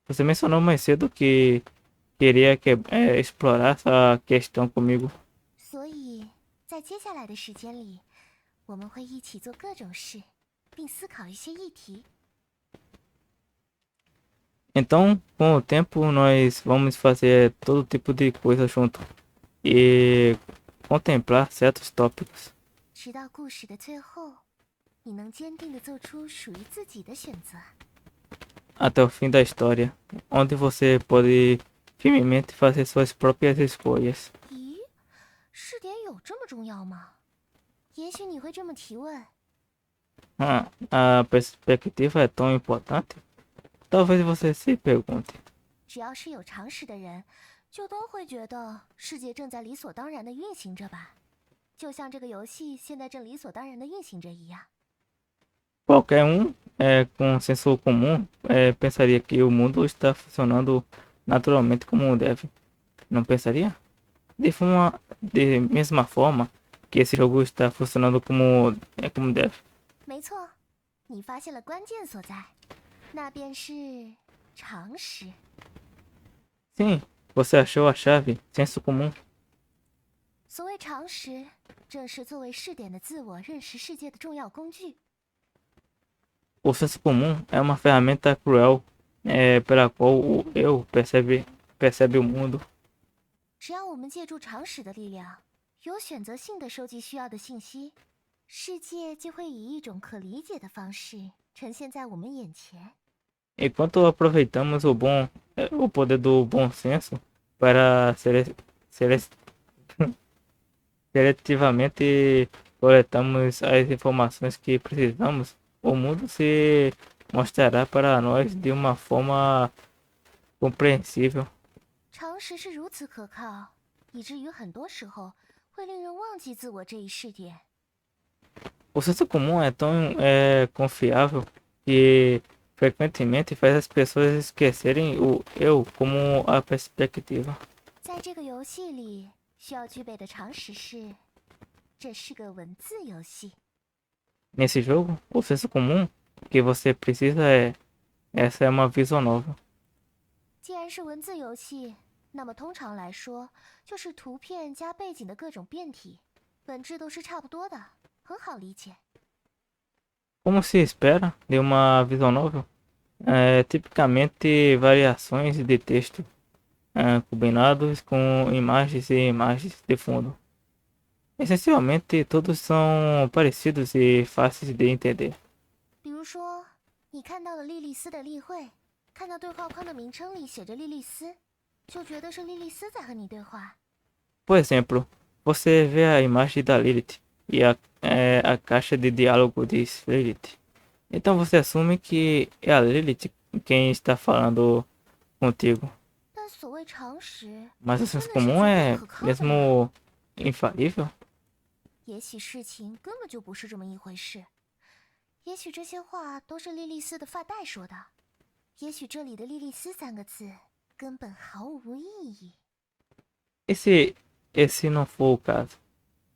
Você mencionou mais cedo que queria explorar essa questão comigo. 所以，在接下来的时间里，我们会一起做各种事，并思考一些议题。 Então, com o tempo, nós vamos fazer todo tipo de coisa junto e contemplar certos tópicos. 直到故事的最后，你你能坚定地做出属于自己的选择。Até o fim da história, onde você pode firmemente fazer suas próprias escolhas. 咦，试点有这么重要吗？也许你会这么提问。A perspectiva é tão importante? Talvez você se pergunte. 只要是有常识的人，就都会觉得世界正在理所当然地运行着吧，就像这个游戏现在正理所当然地运行着一样。Qualquer um com senso comum pensaria que o mundo está funcionando naturalmente como deve. Não pensaria? De mesma forma que esse jogo está funcionando como deve. 没错，你发现了关键所在，那便是常识。Sim, você achou a chave, senso comum. 所谓常识，正是作为试点的自我认识世界的重要工具。O senso comum é uma ferramenta cruel pela qual o eu percebe o mundo. 只要我们借助常识的力量，有选择性的收集需要的信息，世界就会以一种可理解的方式呈现在我们眼前。Enquanto aproveitamos o poder do bom senso para seletivamente coletamos as informações que precisamos, o mundo se mostrará para nós de uma forma compreensível. 常识是如此可靠，以至于很多时候会令人忘记自我这一试点。O senso comum é tão confiável que frequentemente faz as pessoas esquecerem o eu como a perspectiva. 在这个游戏里，需要具备的常识是，这是个文字游戏。Nesse jogo, o senso comum que você precisa essa é uma visão nova. 既然是文字游戏，那么通常来说，就是图片加背景的各种变体，本质都是差不多的，很好理解。Como se espera de uma visão nova, tipicamente variações de texto combinados com imagens e imagens de fundo. Essencialmente, todos são parecidos e fáceis de entender. 比如说，你看到了莉莉丝的例会，看到对话框的名称里写着莉莉丝，就觉得是莉莉丝在和你对话。Por exemplo, você vê a imagem da Lilith e a caixa de diálogo diz Lilith. Então você assume que é a Lilith quem está falando contigo. 但所谓常识， Mas o 真 senso 的是 comum 绝对 é 可靠的吗？ mesmo infalível? 也许事情根本就不是这么一回事。也许这些话都是莉莉丝的发带说的。也许这里的莉莉丝三个字根本毫无意义。 E se esse não for o caso?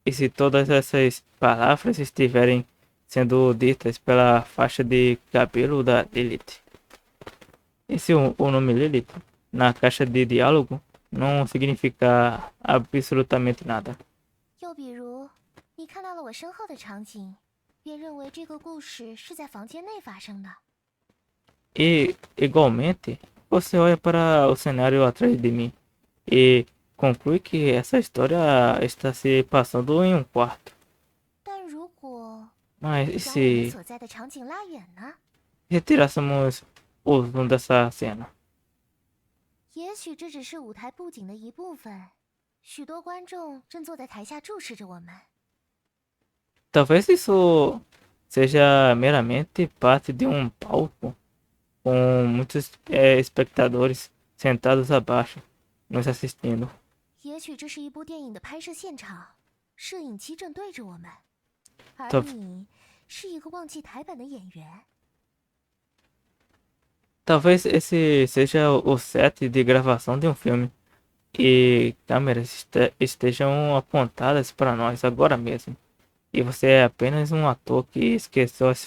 E se todas essas palavras estiverem sendo ditas pela faixa de cabelo da Lilith? E se o nome Lilith na caixa de diálogo não significa absolutamente nada? 又比如，你看到了我身后的场景，便认为这个故事是在房间内发生的。 E, igualmente, você olha para o cenário atrás de mim e conclui que essa história está se passando em um quarto. 但如果 Mas 将我们 se 所在的场景拉远呢？ retirássemos o zoom dessa cena? 也许这只是舞台布景的一部分，许多观众正坐在台下注视着我们。 Talvez isso seja meramente parte de um palco com muitos espectadores sentados abaixo, nos assistindo. 也许这是一部电影的拍摄现场，摄影机正对着我们，而这你是一个忘记台本的演员。 Talvez esse seja o set de gravação de um filme e câmeras estejam apontadas para nós agora mesmo. E você é apenas um ator que esqueceu as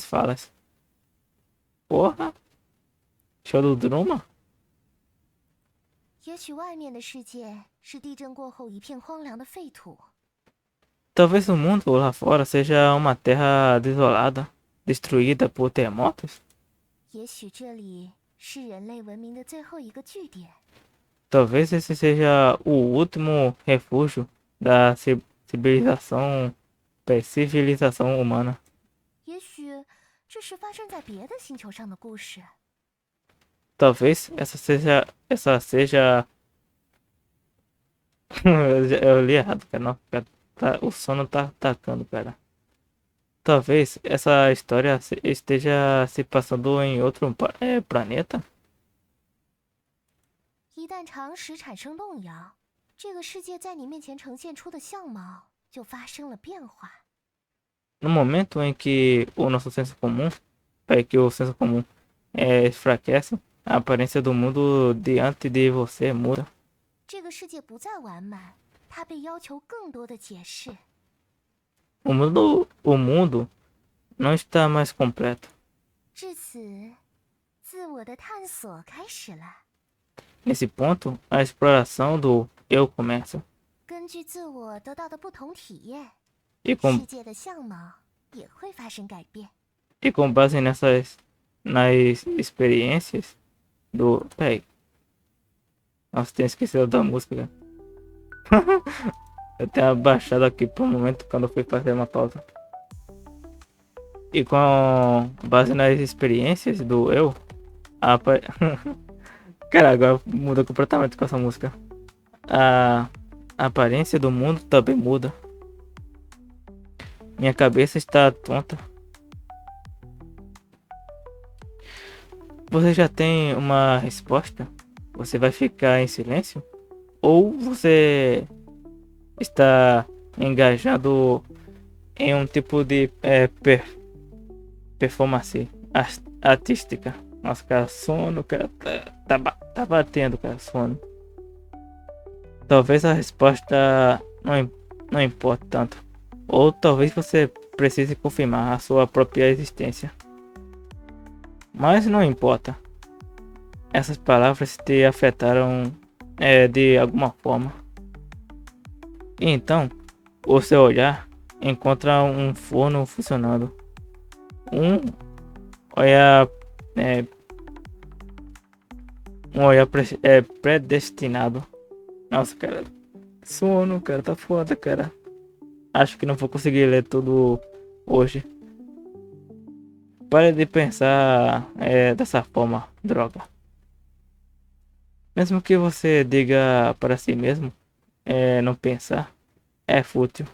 falas. Porra! Show do Druma? 也许外面的世界是地震过后一片荒凉的废土， Talvez o mundo lá fora seja uma terra desolada, destruída por terremotos. 也许这里是人类文明的最后一个据点。 Talvez esse seja o último refúgio da civilização humana. 这是发生在别的星球上的故事。Talvez essa seja eu li errado, cara. Não, cara, o sono tá atacando, cara. Talvez essa história esteja se passando em outro planeta. 一旦常识产生动摇，这个世界在你面前呈现出的相貌就发生了变化。No momento em que o nosso senso comum, que o senso comum enfraquece, a aparência do mundo diante de você muda. 这个世界不再完满，它被要求更多的解释。O mundo não está mais completo. 至此，自我的探索开始了。Nesse ponto, a exploração do eu começa. 根据自我得到的不同体验， E 世界的相貌也会发生改变。 com base nas experiências do... Peraí. Nossa, tinha esquecido da música, cara. Eu tenho abaixado aqui por um momento quando eu fui fazer uma pausa. E com base nas experiências do eu, cara, agora muda completamente com essa música. A aparência do mundo também muda. Minha cabeça está tonta. Você já tem uma resposta? Você vai ficar em silêncio? Ou você está engajado em um tipo de performance artística? Nossa, cara, sono, cara, tá batendo, cara, sono. Talvez a resposta não importe tanto. Ou talvez você precise confirmar a sua própria existência. Mas não importa. Essas palavras te afetaram de alguma forma. E então, o seu olhar encontra um forno funcionando. Olhar predestinado. Nossa, cara, sono, cara, tá foda, cara. Acho que não vou conseguir ler tudo hoje. Pare de pensar dessa forma, droga. Mesmo que você diga para si mesmo, não pensar, é fútil.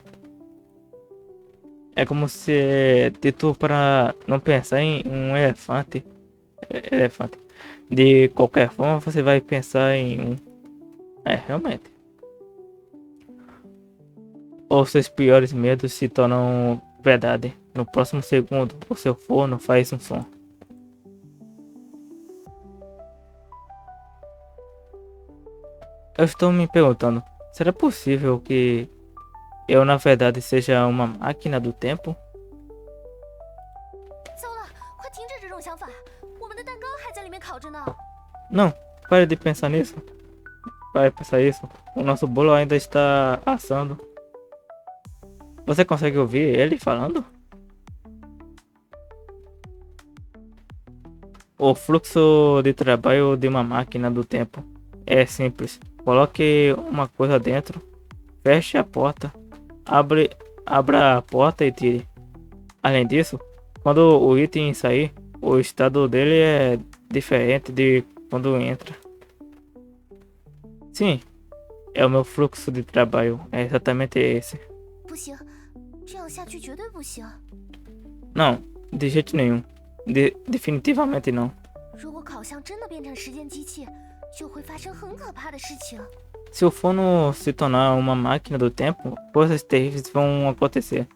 É como se dito para não pensar em um elefante. De qualquer forma, você vai pensar em um. Realmente. Os seus piores medos se tornam verdade. No próximo segundo, o seu forno faz um som. Eu estou me perguntando, será possível que eu na verdade seja uma máquina do tempo? 糟了，快停止这种想法！我们的蛋糕还在里面烤着呢。 Não, pare de pensar nisso. Pare de pensar isso. O nosso bolo ainda está assando. Você consegue ouvir ele falando? O fluxo de trabalho de uma máquina do tempo é simples. Coloque uma coisa dentro, feche a porta, abra a porta e tire. Além disso, quando o item sair, o estado dele é diferente de quando entra. Sim, é o meu fluxo de trabalho, é exatamente esse. 不行，这样下去绝对不行。 Não, de jeito nenhum. Definitivamente não. 如果烤箱真的变成时间机器，就会发生很可怕的事情。 Se o forno se tornar uma máquina do tempo, coisas terríveis vão acontecer.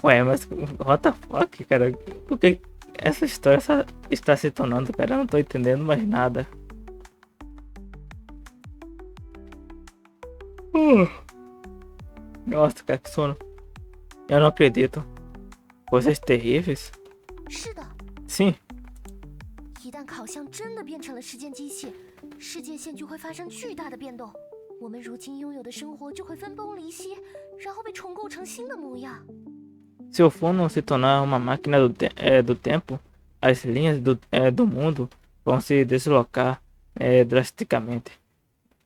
Ué, mas what the fuck, cara? Por que essa história está se tornando, cara? Eu não tô entendendo mais nada. Nossa, cara, que sono. Eu não acredito. Coisas terríveis? 是的， Sim. 一旦烤箱真的变成了时间机器，世界线就会发生巨大的变动，我们如今拥有的生活就会分崩离析，然后被重构成新的模样。 Se o forno se tornar uma máquina do tempo, as linhas do mundo vão se deslocar drasticamente.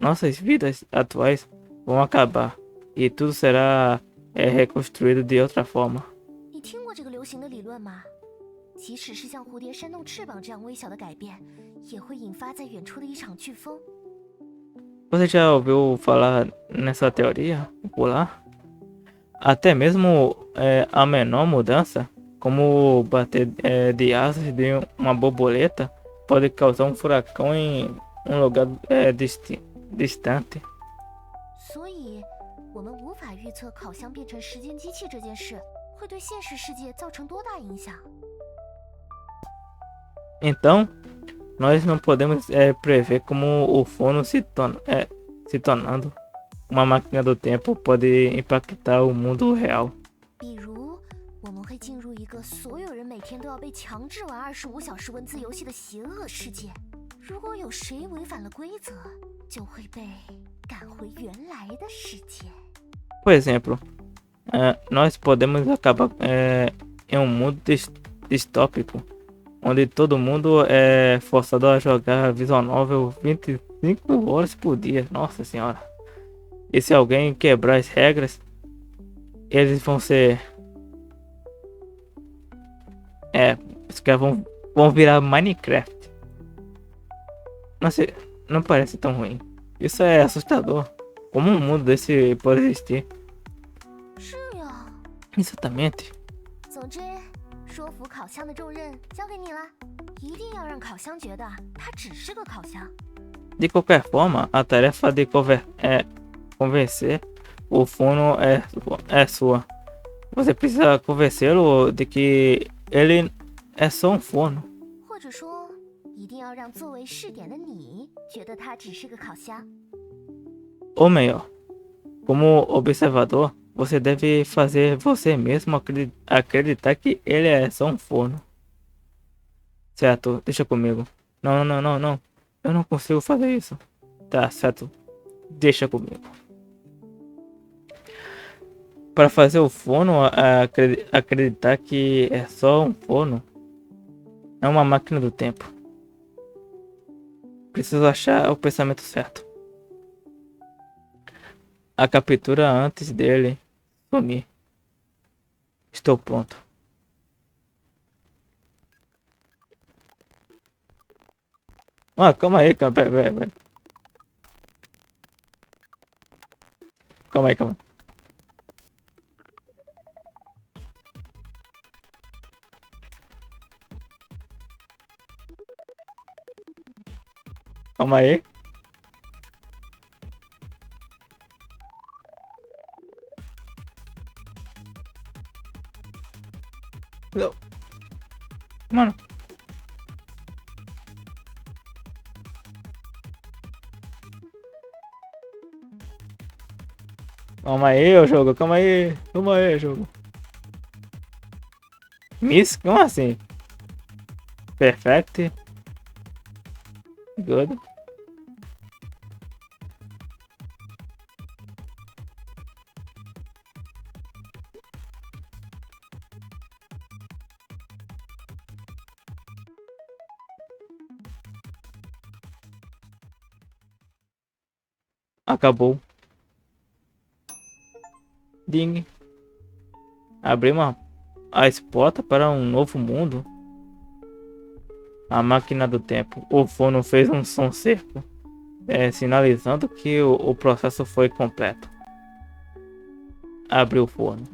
Nossas vidas atuais vão acabar e tudo será reconstruído de outra forma. 你听过这个流行的理论吗？即使是像蝴蝶扇动翅膀这样微小的改变，也会引发在远处的一场飓风。Você já ouviu falar nessa teoria popular? Até mesmo a menor mudança, como bater de asas de uma borboleta, pode causar um furacão em um lugar distante. 所以，我们无法预测烤箱变成时间机器这件事会对现实世界造成多大影响。Então, nós não podemos prever como o forno se tornando uma máquina do tempo pode impactar o mundo real. 比如，我们会进入一个所有人每天都要被强制玩25小时文字游戏的邪恶世界。如果有谁违反了规则，就会被赶回原来的世界。Por exemplo, nós podemos acabar em um mundo distópico, onde todo mundo é forçado a jogar visual novel 25 horas por dia. Nossa senhora. E se alguém quebrar as regras, eles vão ser... os caras vão virar Minecraft. Nossa, não parece tão ruim. Isso é assustador. Como um mundo desse pode existir? 是呀。Exatamente. 总之，说服烤箱的重任交给你了，一定要让烤箱觉得它只是个烤箱。De qualquer forma, a tarefa de convencer o forno é sua. Você precisa convencê-lo de que ele é só um forno. 或者说，一定要让作为试点的你觉得它只是个烤箱。Ou melhor, como observador, você deve fazer você mesmo acreditar que ele é só um forno. Certo, deixa comigo. Não. Eu não consigo fazer isso. Tá, certo. Deixa comigo. Para fazer o forno acreditar que é só um forno, é uma máquina do tempo. Preciso achar o pensamento certo. A captura antes dele sumir. Estou pronto. Calma aí, cara. Pera. Calma aí. Calma aí. Não. Mano. Calma aí, ô jogo. Calma aí, jogo. Miss? Como assim? Perfect. Good. Acabou. Ding. Abrimos as portas para um novo mundo. A máquina do tempo. O forno fez um som seco, sinalizando que o processo foi completo. Abriu o forno.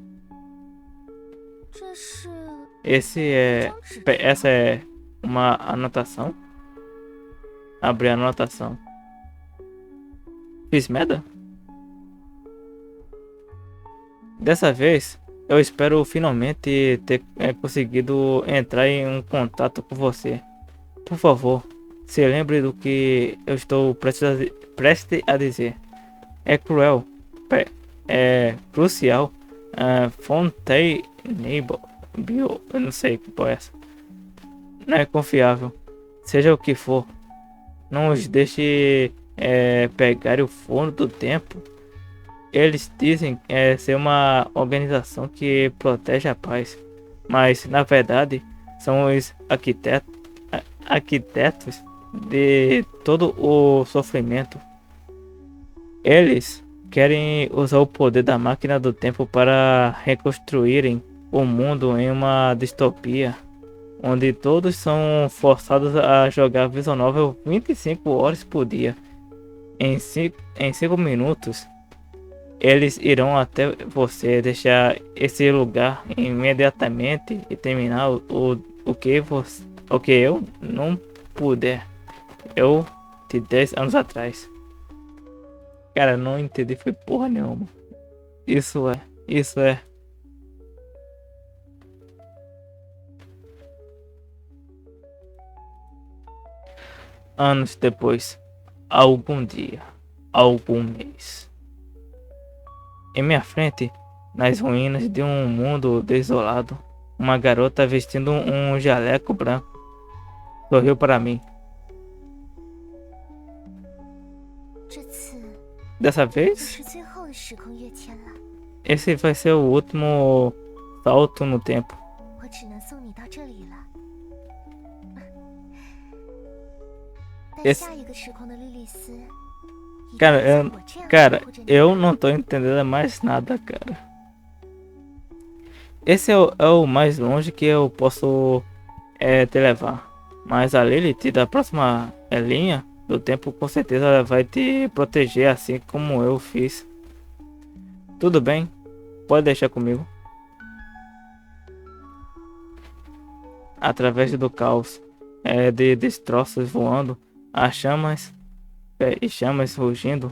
Essa é uma anotação. Abri a anotação. Fiz merda? Dessa vez, eu espero finalmente ter conseguido entrar em um contato com você. Por favor, se lembre do que eu estou prestes a dizer. É cruel, é crucial, Fontainebleau, eu não sei que porra é essa. Não é confiável, seja o que for. Não os deixe pegar o forno do tempo. Eles dizem ser uma organização que protege a paz, mas na verdade são os arquitetos de todo o sofrimento. Eles querem usar o poder da máquina do tempo para reconstruírem o mundo em uma distopia, onde todos são forçados a jogar visual novel 25 horas por dia. Em 5 minutos, eles irão até você deixar esse lugar imediatamente e terminar o que eu não puder. Eu de 10 anos atrás. Cara, não entendi, foi porra nenhuma. Isso é. Anos depois, algum dia, algum mês. Em minha frente, nas ruínas de um mundo desolado, uma garota vestindo um jaleco branco sorriu para mim. 这次 Dessa 就 vez, 是最后的时空跃迁了， esse vai ser o último salto no tempo. 我只能送你到这里了。但 Esse- 下一个时空的莉莉丝，一定 Cara, 会像我这样 cara, 守护着你 eu não tô entendendo mais nada, cara. Esse é o mais longe que eu posso te levar. Mas a Lilith da próxima linha do tempo com certeza vai te proteger assim como eu fiz. Tudo bem, pode deixar comigo. Através do caos de destroços voando, as chamas e chamas rugindo,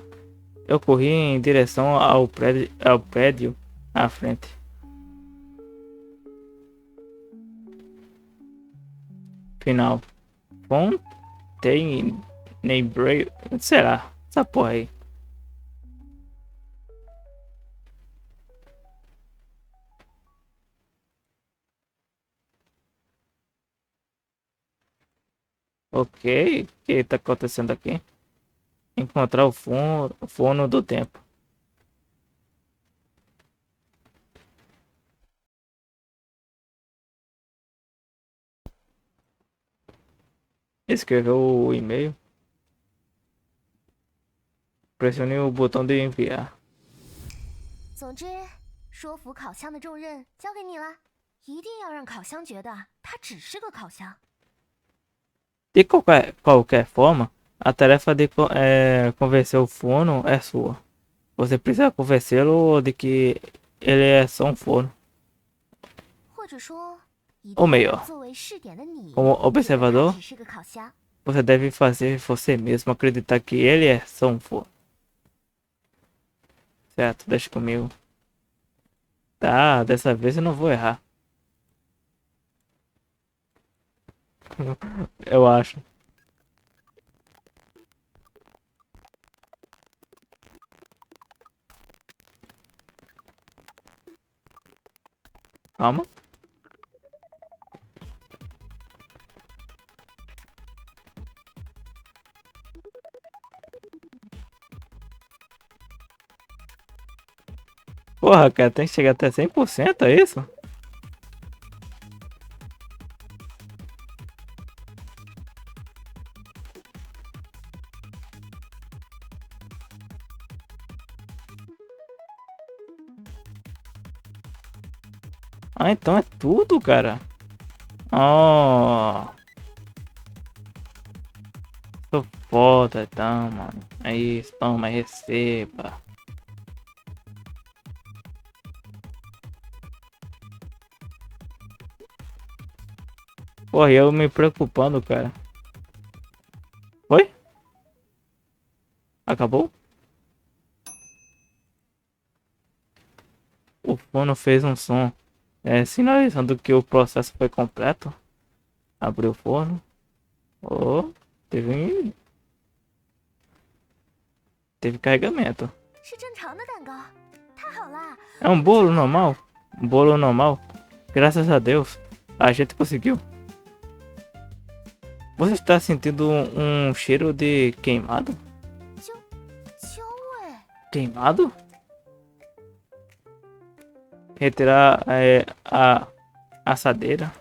eu corri em direção ao prédio à frente. Final. Fontainebleau. Será? Essa porra aí. Ok. O que tá acontecendo aqui? Encontrar o fono do tempo. Escreveu o e-mail. Pressione o botão de enviar. 总之，说服烤箱的重任交给你了，一定要让烤箱觉得它只是个烤箱。 De qualquer forma, a tarefa de convencer o fono é sua. Você precisa convencê-lo de que ele é só um forno. 或者说，一 Ou 定要 melhor, 让作为试点的你 como 觉得它 observador, 只是个烤箱。 você deve fazer você mesmo acreditar que ele é só um forno. Certo, deixa comigo. Tá, dessa vez eu não vou errar. Eu acho. Calma. Porra, cara, tem que chegar até 100%, é isso? Ah, então é tudo, cara. Oh, tô foda, então, mano. É isso, toma, receba. Porra, e eu me preocupando, cara. Foi? Acabou? O fono fez um som, sinalizando que o processo foi completo. Abriu o forno. Oh, teve carregamento. 是正常的蛋糕，太好了！ É um bolo normal? Um bolo normal. Graças a Deus, a gente conseguiu. Você está sentindo um cheiro de queimado? 焦味， Queimado? Retirar a assadeira.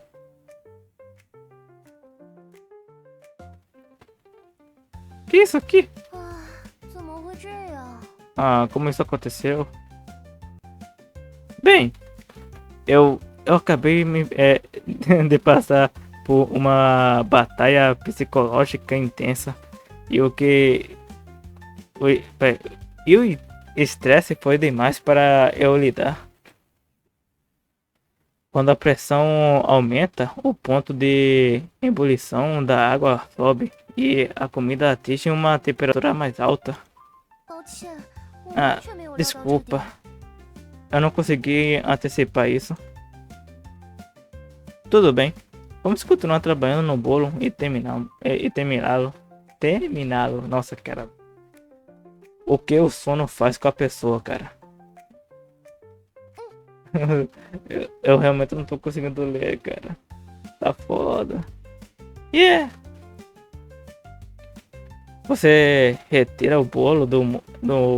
Que isso aqui? 啊，怎么会这样？ Ah, como isso aconteceu? Bem, eu acabei de passar por uma batalha psicológica intensa. E o que. E o estresse foi demais para eu lidar. Quando a pressão aumenta, o ponto de ebulição da água sobe e a comida atinge uma temperatura mais alta. 抱歉，我 Ah, 完全没有料到这 desculpa. 点。 Eu não consegui antecipar isso. Tudo bem. Vamos continuar trabalhando no bolo e terminá-lo. Terminá-lo. Nossa, cara. O que o sono faz com a pessoa, cara? eu realmente não tô conseguindo ler, cara. Tá foda. Yeah! Você retira o bolo do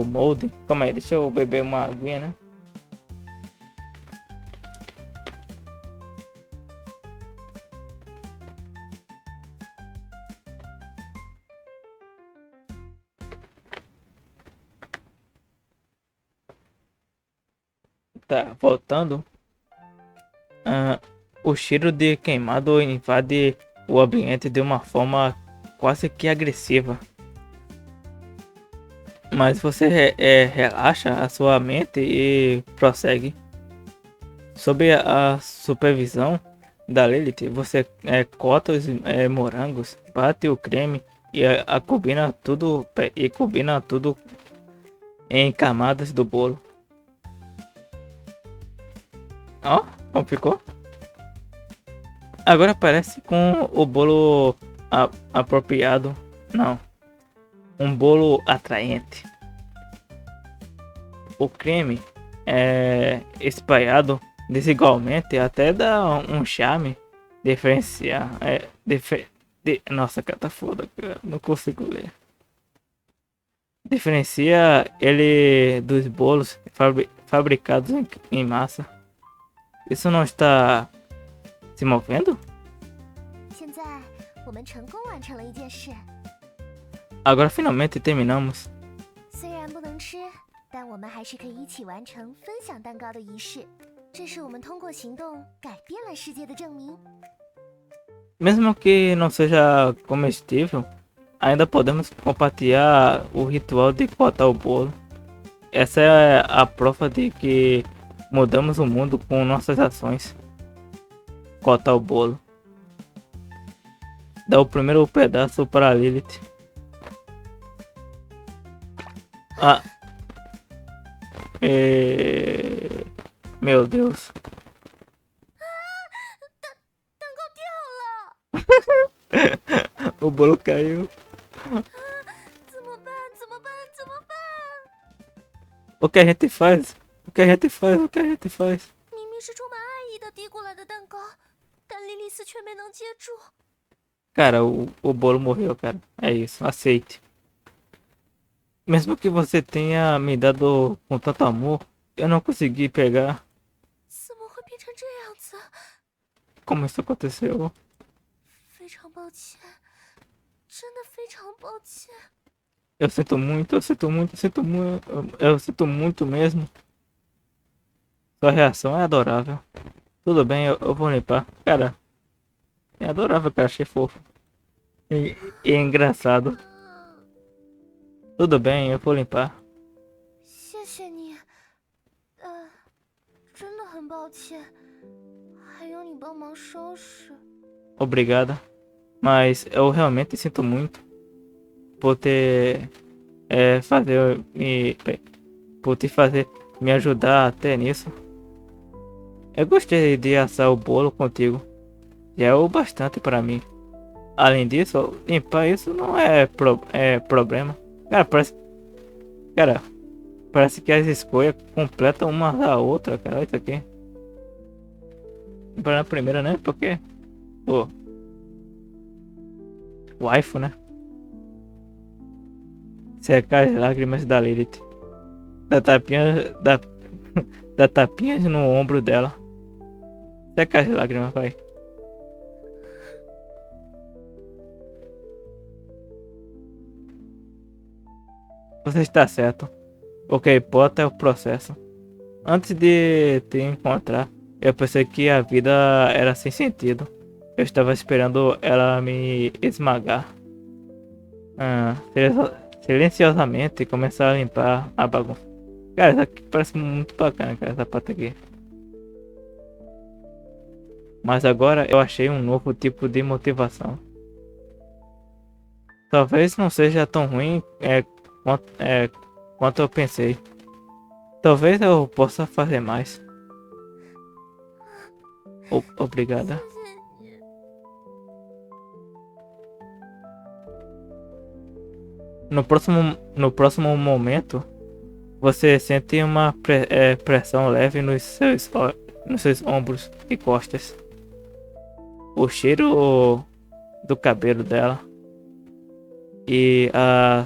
molde. Calma aí, deixa eu beber uma aguinha, né? Tá, voltando. Ah, o cheiro de queimado invade o ambiente de uma forma quase que agressiva. Mas você relaxa a sua mente e prossegue. Sob a supervisão da Lilith, você corta os morangos, bate o creme combina tudo em camadas do bolo. Ó, como ficou? Agora parece com o bolo apropriado. Não, um bolo atraente. O creme é espalhado desigualmente até dá um charme diferenciar. Nossa, cara, tá foda, cara. Não consigo ler. Diferencia ele dos bolos fabricados em massa. Isso não está se movendo? 现在我们成功完成了一件事， Agora finalmente terminamos. 虽然不能吃，但我们还是可以一起完成分享蛋糕的仪式。这是我们通过行动改变了世界的证明。 Mesmo que não seja comestível, ainda podemos compartilhar o ritual de cortar o bolo. Essa é a prova de que mudamos o mundo com nossas ações. Cortar o bolo. Dá o primeiro pedaço para a Lilith. Ah. Meu Deus. 蛋糕掉了， O bolo caiu. 怎么办？怎么办？怎么办？ O que a gente faz? O que a gente faz? O que a gente faz? 明明是充满爱意的递过来的蛋糕，但莉莉丝却没能接住。 Cara, o bolo morreu, cara. É isso, aceite. Mesmo que você tenha me dado com tanto amor, eu não consegui pegar. 怎么会变成这样子？ Como isso aconteceu? 非常抱歉，真的非常抱歉。 Eu sinto muito, eu sinto muito, eu sinto muito, eu sinto muito mesmo. Sua reação é adorável. Tudo bem, eu vou limpar. Cara, é adorável, cara, achei fofo. E é engraçado. Tudo bem, eu vou limpar. 谢谢你，真的很抱歉，还有你帮忙收拾。 Obrigada. Mas eu realmente sinto muito por ter por te fazer me ajudar até nisso. Eu gostei de assar o bolo contigo. Já é o bastante para mim. Além disso, limpar isso não é problema. Cara, parece que as escolhas completam uma da outra, cara. Olha isso aqui. Para a primeira, né? Porque, pô, waifu, né? Secar as lágrimas da Lilith. Da tapinhas no ombro dela. Seca as lágrimas, vai. Você está certo. O que importa é o processo. Antes de te encontrar, eu pensei que a vida era sem sentido. Eu estava esperando ela me esmagar. Silenciosamente começar a limpar a bagunça. Cara, isso aqui parece muito bacana, cara, essa parte aqui. Mas agora eu achei um novo tipo de motivação. Talvez não seja tão ruim quanto eu pensei. Talvez eu possa fazer mais. Obrigada. No próximo momento, você sente uma pressão leve nos seus ombros e costas. O cheiro do cabelo dela e a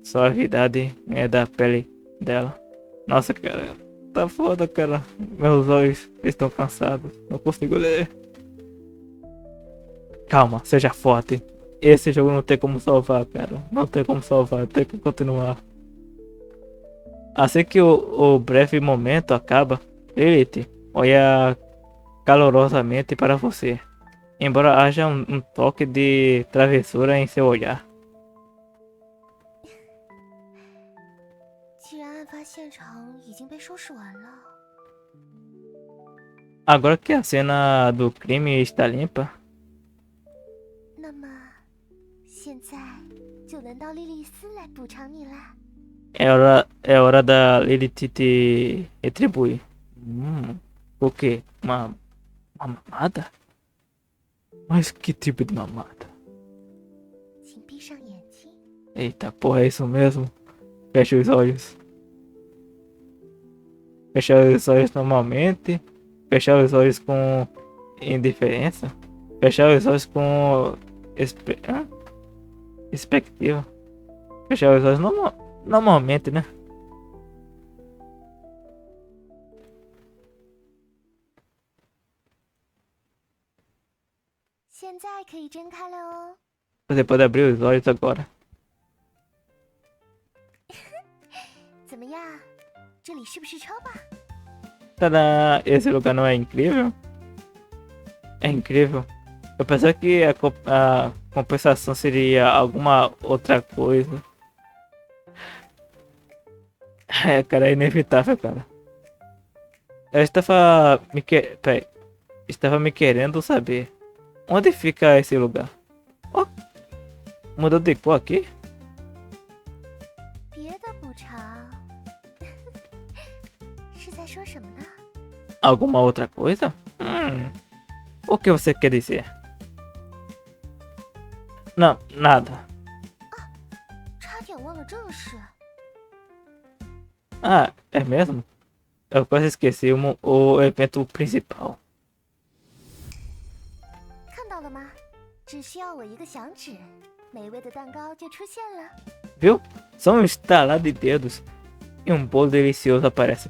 suavidade da pele dela. Nossa, cara, tá foda, cara. Meus olhos estão cansados, não consigo ler. Calma, seja forte. Esse jogo não tem como salvar, cara. Não tem como salvar, tem que continuar. Assim que o breve momento acaba, Lilith olha calorosamente para você, embora haja um toque de travessura em seu olhar. 既然案发现场已经被收拾完了， Agora que a cena do crime está limpa, 那么现在就轮到莉莉丝来补偿你啦。é hora da Lilith te retribuir. O quê? Uma mamada? Mas que tipo de mamada? 请闭上眼睛。 Eita porra, é isso mesmo? Fecha os olhos. Fechar os olhos normalmente. Fechar os olhos com indiferença. Fechar os olhos com expectativa. Fechar os olhos normalmente, né? 现在可以睁开了哦。 Você pode abrir os olhos agora. 怎么样？这里是不是超棒？ Tadã, esse lugar não é incrível? É incrível. Eu pensei que a compensação seria alguma outra coisa. É, cara, é inevitável, cara. Eu estava me querendo saber. Onde fica esse lugar? Ó, mudou de cor aqui? 别的补偿是在说什么呢？ Alguma outra coisa? O que você quer dizer? Não, nada. 差点忘了正事。 Ah, é mesmo? Eu quase esqueci o evento principal. 看到了吗？只需要我一个响指，美味的蛋糕就出现了。 Viu? Só um estalar de dedos e um bolo delicioso aparece.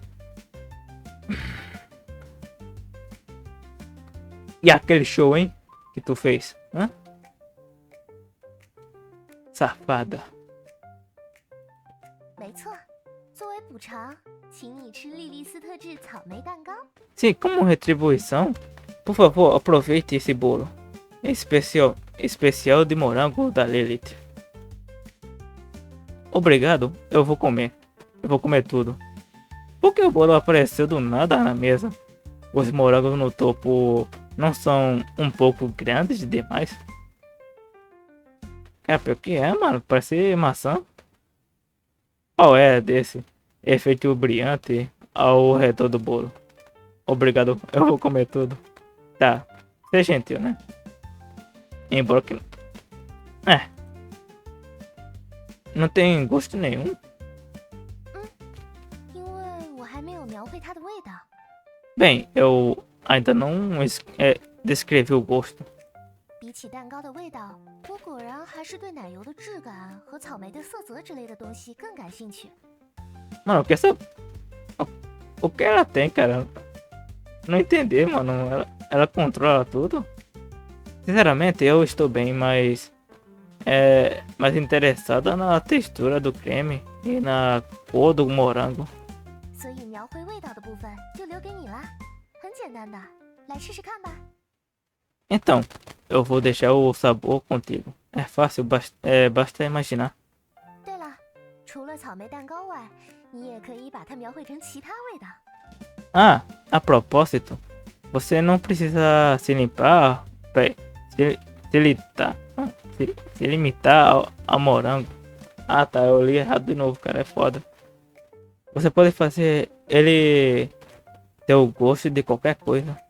E aquele show, hein? Que tu fez? Hã? Safada. 没错，作为补偿，请你吃莉莉丝特制草莓蛋糕。 Sim, como retribuição, por favor, aproveite esse bolo. Especial de morango da Lilith. Obrigado, eu vou comer. Eu vou comer tudo. Por que o bolo apareceu do nada na mesa? Os morangos no topo não são um pouco grandes demais? É, pior que é, mano. Parece maçã. Qual é desse efeito brilhante ao redor do bolo? Obrigado, eu vou comer tudo. Tá, seja gentil, né? Embora que... não tem gosto nenhum. 因为我还没有描绘它的味道。 Bem, eu ainda não descrevi o gosto. 比起蛋糕的味道，我果然还是对奶油的质感和草莓的色泽之类的东西更感兴趣。 Mano, o que ela tem, cara? Não entendi, mano. Ela controla tudo. Sinceramente, eu estou bem, mas mais interessada na textura do creme e na cor do morango. 所以描绘味道的部分就留给你啦，很简单的，来试试看吧。Então, eu vou deixar o sabor contigo. É fácil, basta imaginar. 对了，除了草莓蛋糕外，你也可以把它描绘成其他味道。Ah, a propósito, você não precisa se limpar, peraí, se limitar, se limitar ao morango. Ah tá, eu li errado de novo, cara, é foda. Você pode fazer ele ter o gosto de qualquer coisa.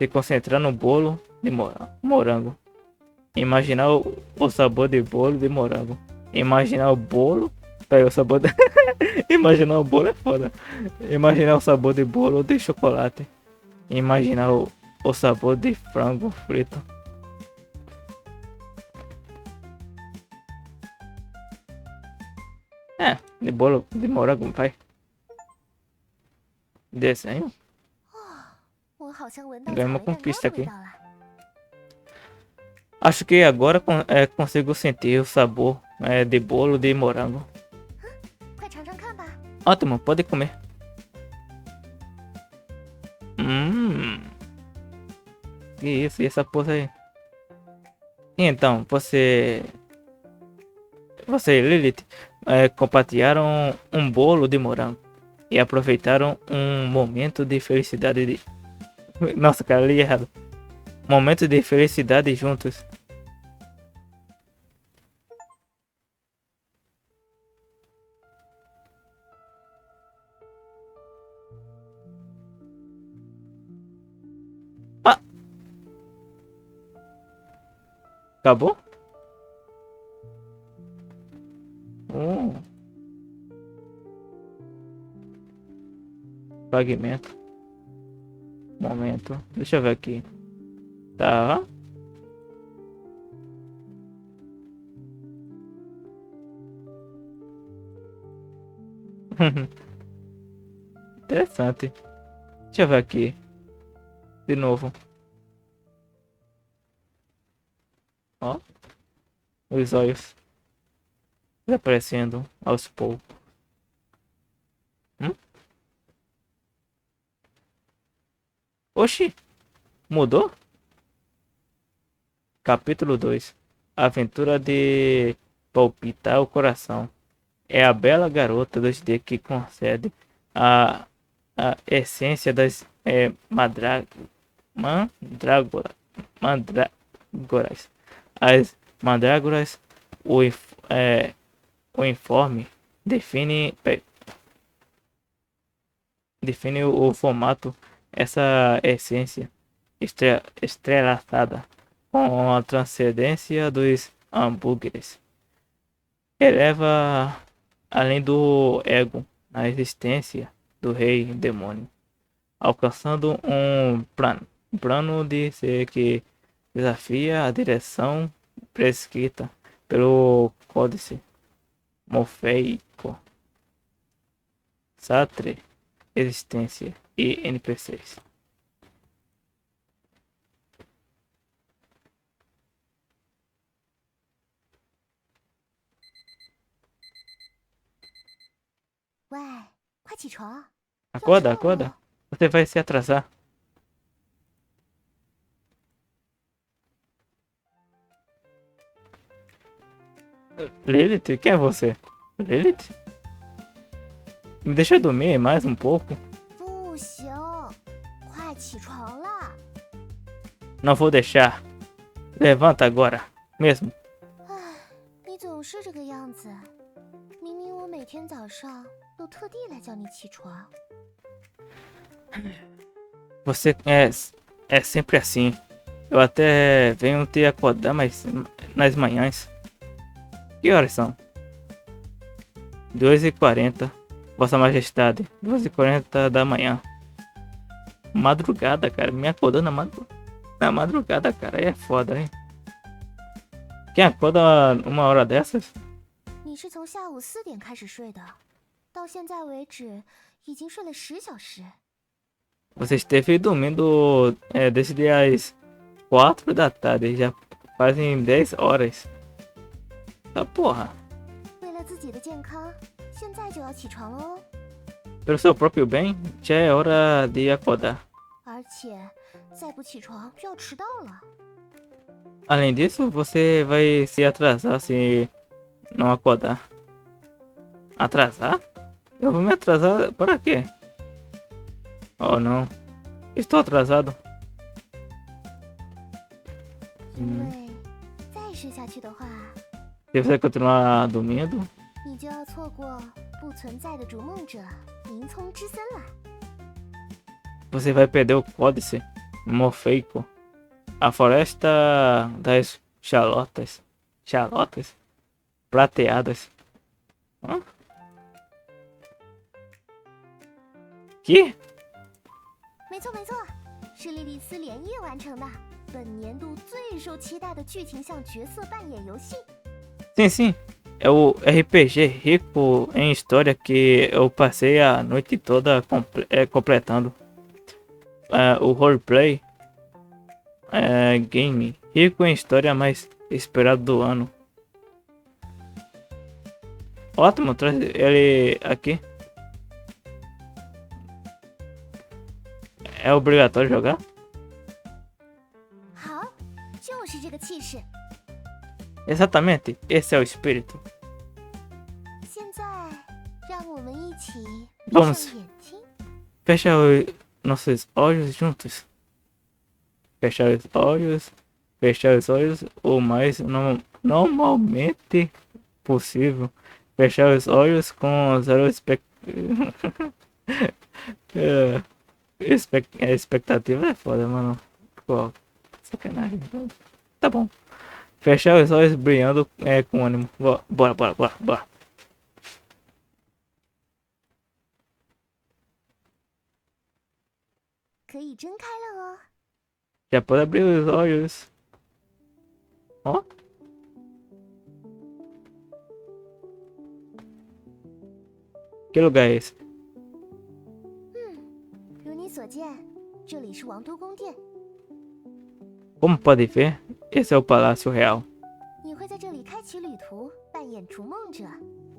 Se concentrar no bolo de morango. Imaginar o sabor de bolo de morango. Imaginar o bolo. Peraí, o sabor de... Imaginar o bolo é foda. Imaginar o sabor de bolo de chocolate. Imaginar o sabor de frango frito. É, de bolo de morango, vai. Desenho. 我好像闻到草 Ganhei uma 莓蛋糕 conquista 的味 aqui. 道了。 Acho que agora consigo sentir o sabor de bolo de morango. 快尝尝看吧。 Ótimo, pode comer. Que isso, e essa porra aí? E então, você e Lilith compartilharam um bolo de morango e aproveitaram um momento de felicidade de... Nossa, cara, li errado. Momento de felicidade juntos. Ah! Acabou? Fragmento. Momento. Deixa eu ver aqui. Tá. Interessante. Deixa eu ver aqui. De novo. Ó. Os olhos desaparecendo aos poucos. Oxi. Mudou? Capítulo 2. Aventura de palpitar o coração. É a bela garota 2D que concede a essência das mandrágoras. As mandrágoras, o informe define o formato, essa essência estrelatada com a transcendência dos hambúrgueres. Eleva além do ego na existência do rei demônio, alcançando um plano de ser que desafia a direção prescrita pelo códice morfeico, Sartre, existência e NPCs. Ué, 快起床！ Acorda, acorda. Você vai se atrasar. Lilith? Quem é você? Lilith? Me deixa dormir mais um pouco. 不行，快起床啦！ Não vou deixar. Levanta agora. Mesmo. 唉，你总是这个样子。明明我每天早上都特地来叫你起床。 Você é sempre assim. Eu até venho te acordar nas manhãs. Que horas são? 2h40. Vossa Majestade. 2h40 da manhã. Madrugada, cara. Me acordou na madrugada, cara. Aí é foda, hein? Quem acorda uma hora dessas? 你是从下午4点开始睡的，到现在为止已经睡了10小时。 Você esteve dormindo desde as 4 da tarde. Já fazem 10 horas. Tá porra. 为了自己的健康，现在就要起床了哦。 Pelo seu próprio bem, já é hora de acordar. 而且再不起床就要迟到了。Além disso, você vai se atrasar se não acordar. Atrasar? Eu vou me atrasar para quê? Oh não, estou atrasado. 因为再睡下去的话， Se você continuar dormindo, 你就要错过不存在的逐梦者银葱之森了。 você vai perder o códice morfeico. A floresta das chalotas. Chalotas? Prateadas. Hã? Que? 没错没错，是莉莉丝连夜完成的本年度最受期待的剧情向角色扮演游戏。 Sim, sim. É o RPG rico em história que eu passei a noite toda completando. O roleplay game rico em história mais esperado do ano. Ótimo, traz ele aqui. É obrigatório jogar? 好，就是这个气势。 Exatamente, esse é o espírito. 现在，让我们一起闭 Vamos 上眼睛。 Fecha nossos olhos juntos. Fechar os olhos o mais normalmente possível. Fechar os olhos com zero expectativa é foda, mano. Pô, sacanagem. Tá bom. Fechar os olhos brilhando com ânimo. Bora. 可以睁开了哦。 Já pode abrir os olhos. Ó. Que lugar é esse? 如你所见，这里是王都宫殿。 Como pode ver, esse é o Palácio Real. 你会在这里开启旅途，扮演逐梦者，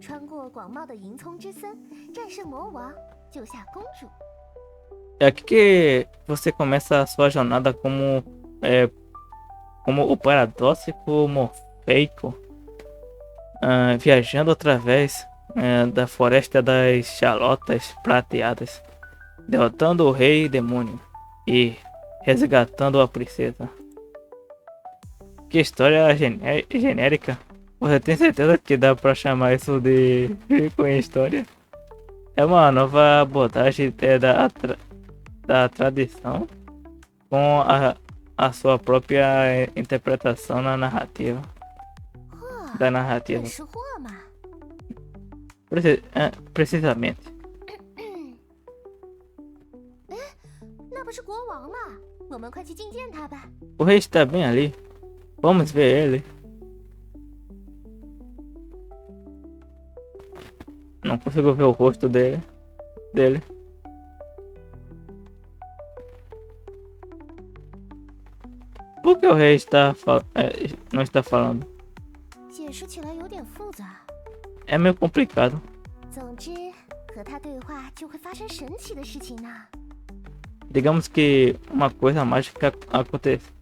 穿过广袤的银葱之森，战胜魔王，救下公主。 É aqui que você começa a sua jornada como o paradóxico morfeico, viajando através da floresta das chalotas prateadas, derrotando o rei demônio e resgatando a princesa. Que história genérica! Você tem certeza que dá pra chamar isso de rico em história? É uma nova abordagem da tradição com a sua própria interpretação na narrativa. 嚯， Da narrativa. 很识货嘛！ Precisamente. 那不是国王吗？我们快去觐见他吧。 O rei está bem ali. Vamos ver ele. Não consigo ver o rosto dele. Por que o rei não está falando? 解释起来有点复杂。 É meio complicado. 总之，和他对话就会发生神奇的事情呢。 Digamos que uma coisa mágica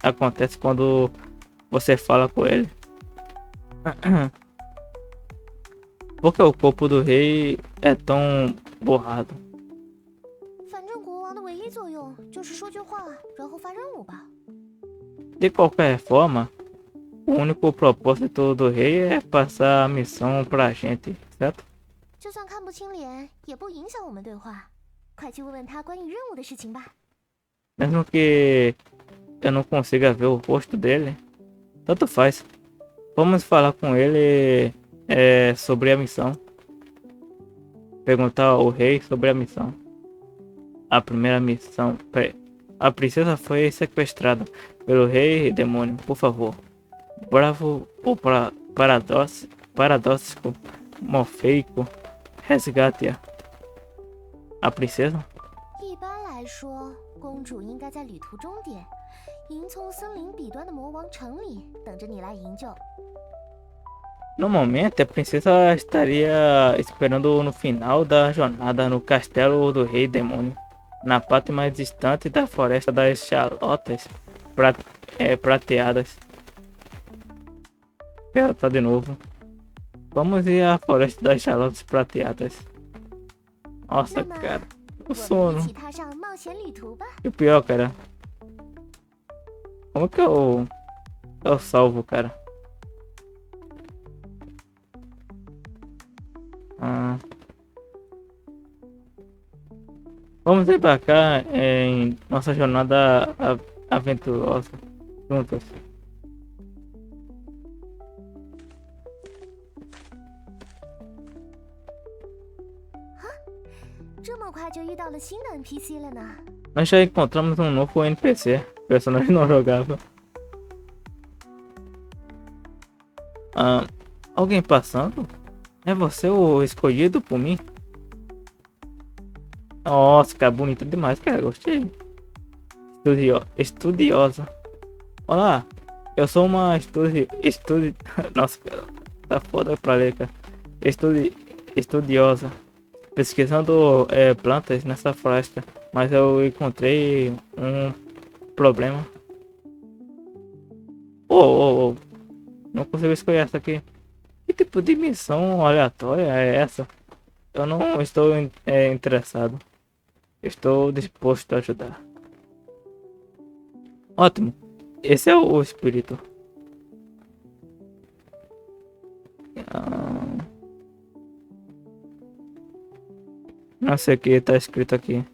acontece quando você fala com ele. Por que o corpo do rei é tão borrado? 反正国王的唯一作用就是说句话，然后发任务吧。 De qualquer forma, o único propósito do rei é passar a missão pra gente, certo? 就算看不清脸，也不影响我们对话。快去问问他关于任务的事情吧。 Mesmo que eu não consiga ver o rosto dele, tanto faz. Vamos falar com ele sobre a missão. Perguntar ao rei sobre a missão. A primeira missão. A princesa foi sequestrada pelo rei demônio. Por favor. Bravo o paradóxico morfeico. Resgate-a. A princesa? 一般来说，公主应该在旅途终点银葱森林彼端的魔王城里等着你来营救。 Normalmente a princesa estaria esperando no final da jornada no castelo do rei demônio. na parte mais distante da floresta das Chalotas prateadas. Ela tá de novo. Vamos ir à floresta das Chalotas prateadas. Nossa, cara, o 我们一 sono. 起踏上冒险旅途吧。 E o pior, cara, como que eu salvo, cara? Ah, vamos embarcar em nossa jornada aventurosa juntos. 这么快就遇到了新的 NPC 了呢。 Nós já encontramos um novo NPC, personagem não jogável. Ah, alguém passando? É você o escolhido por mim? Nossa, cara, bonito demais, cara, gostei. Estudiosa. Olá, eu sou uma Nossa, cara, tá foda pra ler, cara. Estudiosa. Pesquisando plantas nessa floresta, mas eu encontrei um problema. Oh. Não consigo escolher essa aqui. Que tipo de missão aleatória é essa? Eu não estou interessado. Estou disposto a ajudar. Ótimo. Esse é o espírito. Ah, não sei o que está escrito aqui.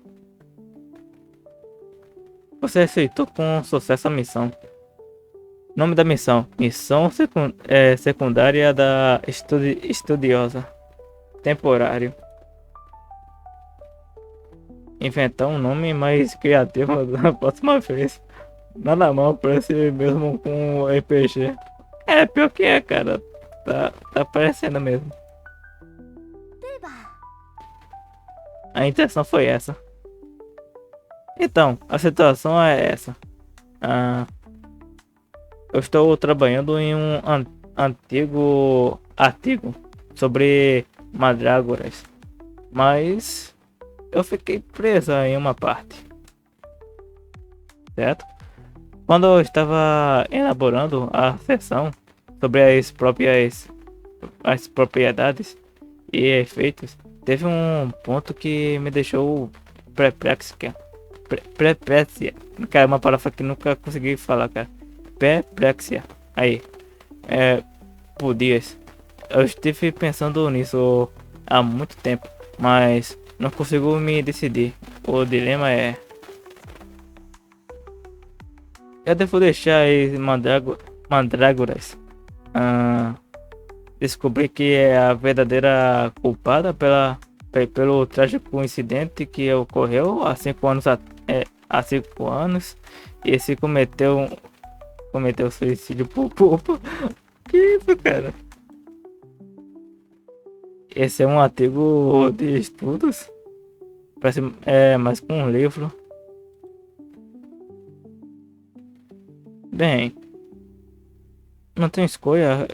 Você aceitou com sucesso a missão. Nome da missão: Missão secundária da estudiosa. Temporário. Inventar um nome mais criativo da próxima vez. Nada mal, parece mesmo com o RPG. É, pior que é, cara. Tá parecendo mesmo. 对吧？ A intenção foi essa. Então, a situação é essa. Ah, eu estou trabalhando em um antigo artigo sobre mandrágoras, mas eu fiquei presa em uma parte, certo? Quando eu estava elaborando a seção sobre as propriedades e efeitos, teve um ponto que me deixou perplexo. Perplexia. Cara, é uma palavra que nunca consegui falar, cara. Perplexia. Aí. Por dias. Eu estive pensando nisso há muito tempo, mas não consigo me decidir. O dilema é: eu devo deixar as mandrágoras descobrir que é a verdadeira culpada pelo trágico incidente que ocorreu há 5 anos há 5 anos e se cometeu suicídio por culpa. Que isso, cara? Esse é um artigo de estudos? Parece mais com um livro. Bem, não tem escolha.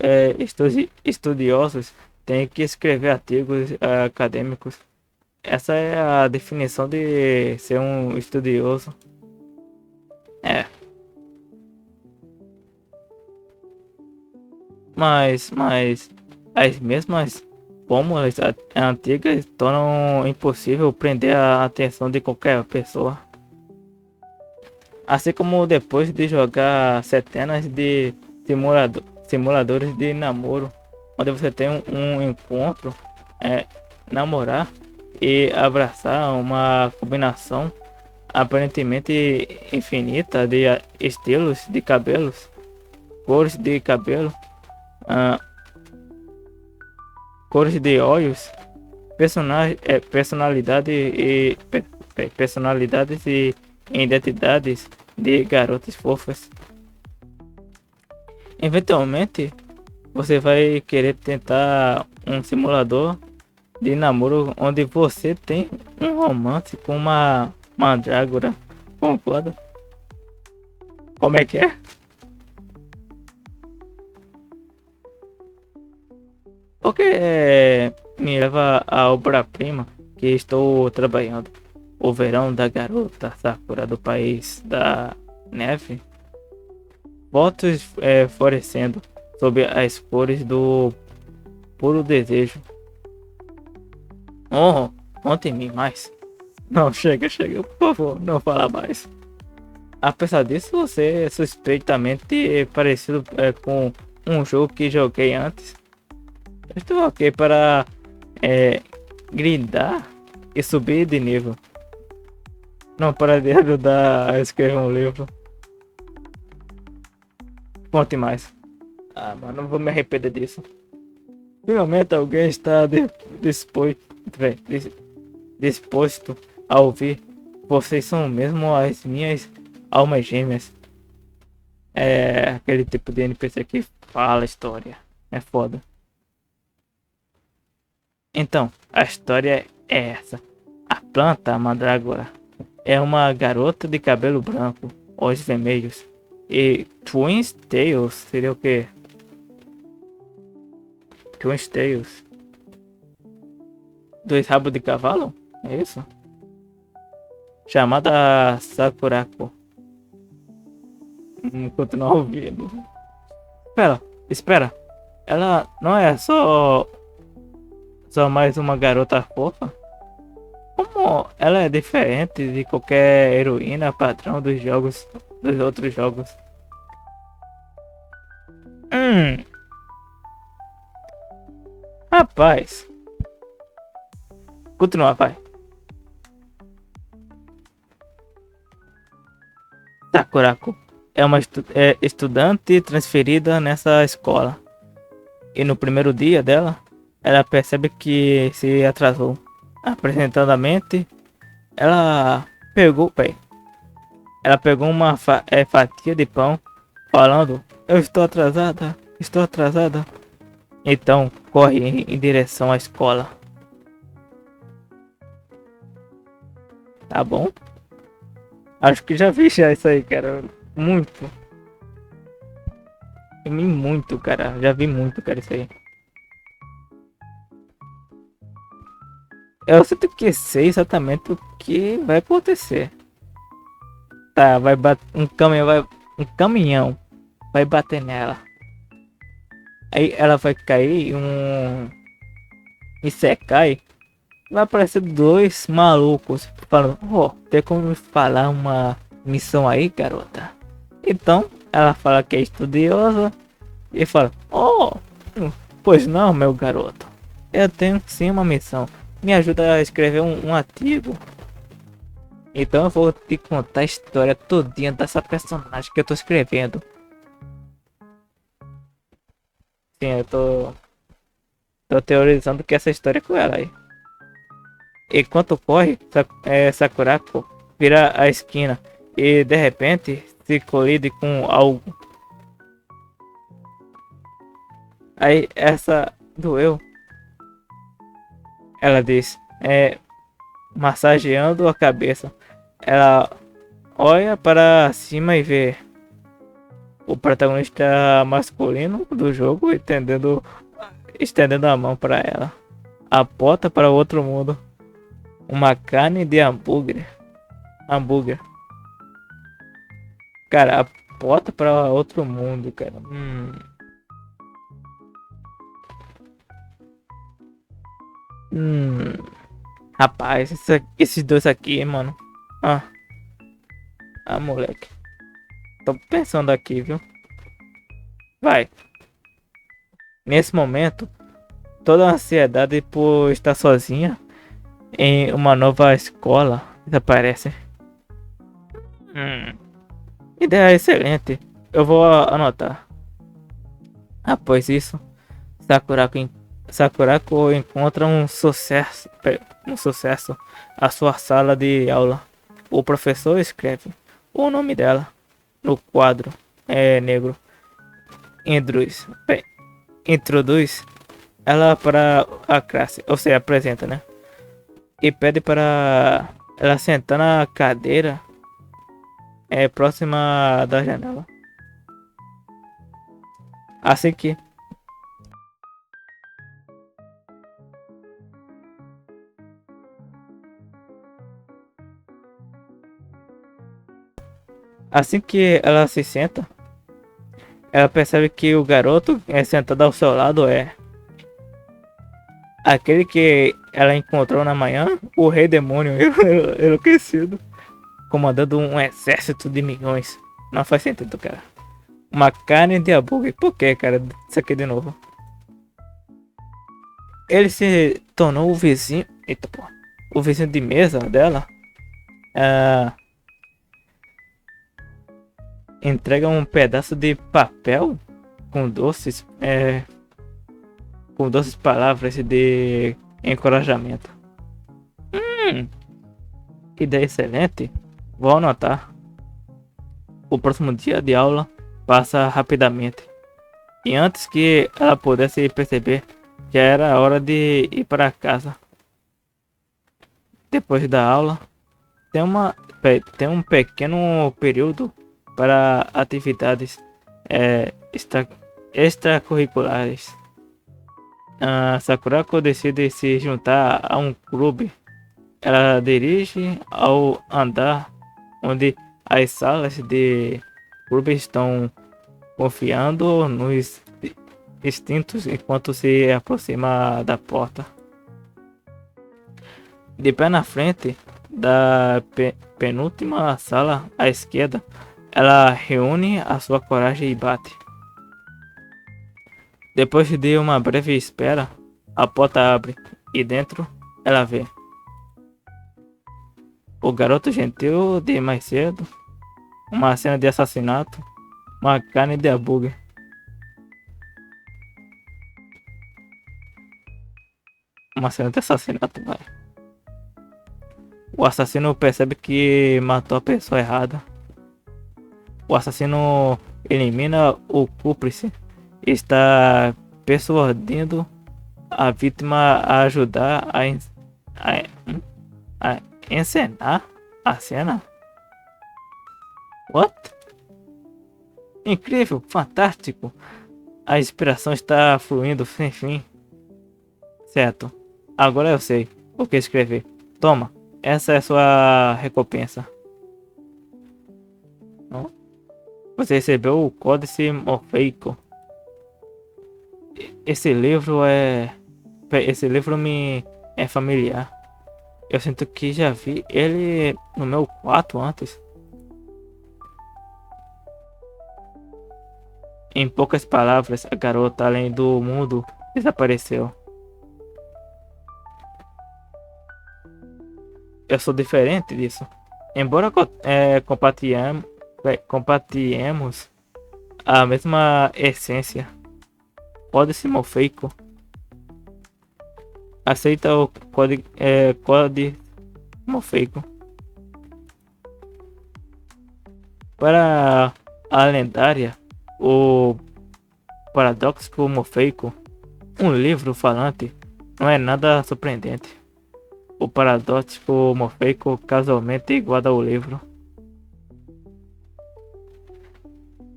Estudiosos têm que escrever artigos acadêmicos. Essa é a definição de ser um estudioso. Mas as mesmas fórmulas antigas tornam impossível prender a atenção de qualquer pessoa. Assim como depois de jogar centenas de simuladores de namoro, onde você tem um encontro, namorar e abraçar uma combinação aparentemente infinita de estilos de cabelos, cores de cabelo, cores de olhos, personalidades e identidades de garotas fofas. Eventualmente, você vai querer tentar um simulador de namoro onde você tem um romance com uma mandrágora. Concorda? Como é que é? O que me leva à obra-prima que estou trabalhando. O o verão da garota Sakura do país da neve volta florescendo sob as cores do puro desejo. Oh, conte-me mais. Não, chega, por favor, não fala mais. Apesar disso, você é suspeitamente parecido com um jogo que joguei antes. Eu estou ok para grindar e subir de nível. Não para de ajudar a escrever um livro. Conte mais. Ah, mas não vou me arrepender disso. Finalmente alguém está disposto a ouvir. Vocês são mesmo as minhas almas gêmeas. É aquele tipo de NPC que fala história. É foda. Então, a história é essa. A planta, a mandrágora, é uma garota de cabelo branco, olhos vermelhos. E Twins Tails seria o quê? Twins Tails. Dois rabos de cavalo? É isso? Chamada Sakurako. Continuar ouvindo. Espera. Ela não é só mais uma garota fofa? Como ela é diferente de qualquer heroína padrão dos outros jogos? Rapaz. Continua, vai. Sakurako é uma estudante transferida nessa escola. E no primeiro dia dela, ela percebe que se atrasou. Apresentadamente, ela pegou, ela pegou uma fatia de pão, falando: "Eu estou atrasada, estou atrasada." Então corre em direção à escola. Tá bom? Acho que já vi isso aí, cara. Muito. Eu vi muito, cara. Já vi muito, cara, isso aí. Eu sinto que sei exatamente o que vai acontecer. Tá, vai bater um caminhão vai bater nela. Aí ela vai cair e se cai. Vai aparecer dois malucos falando: "Oh, tem como me falar uma missão aí, garota?" Então ela fala que é estudiosa e fala: "Oh, pois não, meu garoto. Eu tenho sim uma missão. Me ajuda a escrever um artigo." Então eu vou te contar a história todinha dessa personagem que eu tô escrevendo. Sim, eu tô teorizando que essa história é com ela aí. Enquanto corre, Sakurako vira a esquina e de repente se colide com algo. Aí essa doeu. Ela diz, massageando a cabeça. Ela olha para cima e vê o protagonista masculino do jogo estendendo a mão para ela. Aponta para outro mundo. Uma carne de hambúrguer. Cara, aponta para outro mundo, cara. Rapaz, esses dois aqui, mano. Ah, moleque. Tô pensando aqui, viu? Vai. Nesse momento, toda a ansiedade por estar sozinha em uma nova escola desaparece. Ideia excelente. Eu vou anotar. Após isso, Sakurako, Sakurako encontra um sucesso à sua sala de aula. O professor escreve o nome dela no quadro negro. Introduz ela para a classe, ou seja, apresenta, né? E pede para ela sentar na cadeira próxima da janela. Assim que Assim que ela se senta, ela percebe que o garoto sentado ao seu lado é aquele que ela encontrou na manhã, o rei demônio enlouquecido, comandando um exército de milhões. Não faz sentido, cara. Uma carne de hambúrguer. Por que, cara? Isso aqui de novo. Ele se tornou o vizinho. Eita, pô. O vizinho de mesa dela. Ah, entrega um pedaço de papel com doces. Com doces palavras de encorajamento. Ideia excelente. Vou anotar. O próximo dia de aula passa rapidamente. E antes que ela pudesse perceber, já era hora de ir para casa. Depois da aula, tem um pequeno período para atividades extracurriculares. Sakurako decide se juntar a um clube. Ela dirige ao andar onde as salas de clube estão confiando nos instintos enquanto se aproxima da porta. De pé na frente da penúltima sala à esquerda, ela reúne a sua coragem e bate. Depois de uma breve espera, a porta abre e dentro ela vê o garoto gentil de mais cedo, uma cena de assassinato, uma carne de hambúrguer. Uma cena de assassinato, vai. O assassino percebe que matou a pessoa errada. O assassino elimina o cúmplice e está persuadindo a vítima a ajudar a encenar a cena. What? Incrível, fantástico. A inspiração está fluindo sem fim. Certo. Agora eu sei o que escrever. Toma, essa é sua recompensa. Você recebeu o Códice Morfeico. Esse livro me é familiar. Eu sinto que já vi ele no meu quarto antes. Em poucas palavras, a garota além do mundo desapareceu. Eu sou diferente disso. Embora compartilhemos a mesma essência, Códice Morfeico aceita o Códice Morfeico. Para a lendária, o Paradoxo Morfeico, um livro falante, não é nada surpreendente. O paradoxo morfeico casualmente igual ao livro.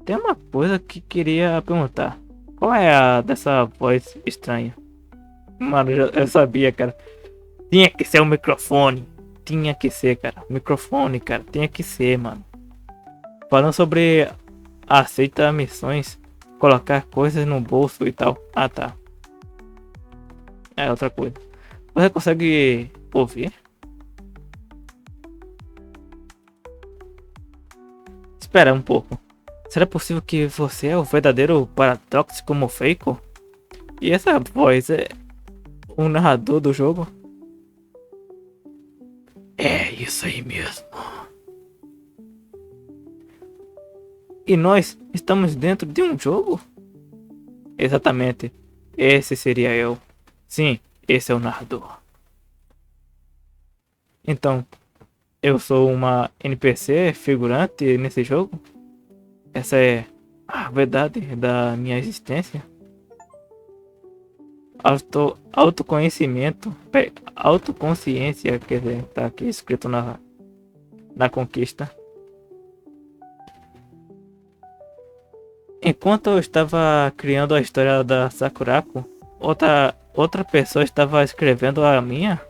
Tem uma coisa que queria perguntar. Qual é a dessa voz estranha? Mano, eu sabia, cara. Tinha que ser o microfone. Tinha que ser, cara. Microfone, cara. Tinha que ser, mano. Falando sobre aceitar missões, colocar coisas no bolso e tal. Ah, tá. É outra coisa. Você consegue ouvir? Espera um pouco. Será possível que você é o verdadeiro Paradoxo Morfeico? E essa voz é o narrador do jogo? É isso aí mesmo. E nós estamos dentro de um jogo? Exatamente. Esse seria eu. Sim, esse é o narrador. Então, eu sou uma NPC figurante nesse jogo? Essa é a verdade da minha existência? Autoconsciência, quer dizer, tá aqui escrito na conquista. Enquanto eu estava criando a história da Sakurako, outra pessoa estava escrevendo a minha?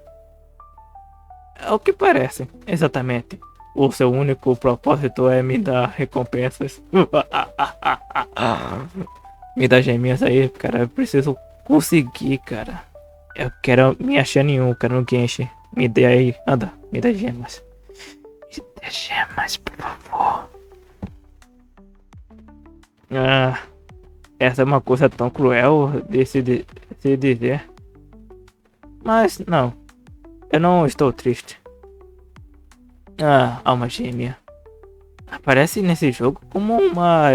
É o que parece, exatamente. o seu único propósito é me dar recompensas. Me dá geminhas aí, cara. Eu preciso conseguir, cara. Eu quero me achar nenhum, cara, no Genshin. Me dê aí, anda, me dá gemas. Me dê gemas, por favor. Ah, essa é uma coisa tão cruel de se dizer. Mas não, eu não estou triste. Ah, alma gêmea. Aparece nesse jogo como uma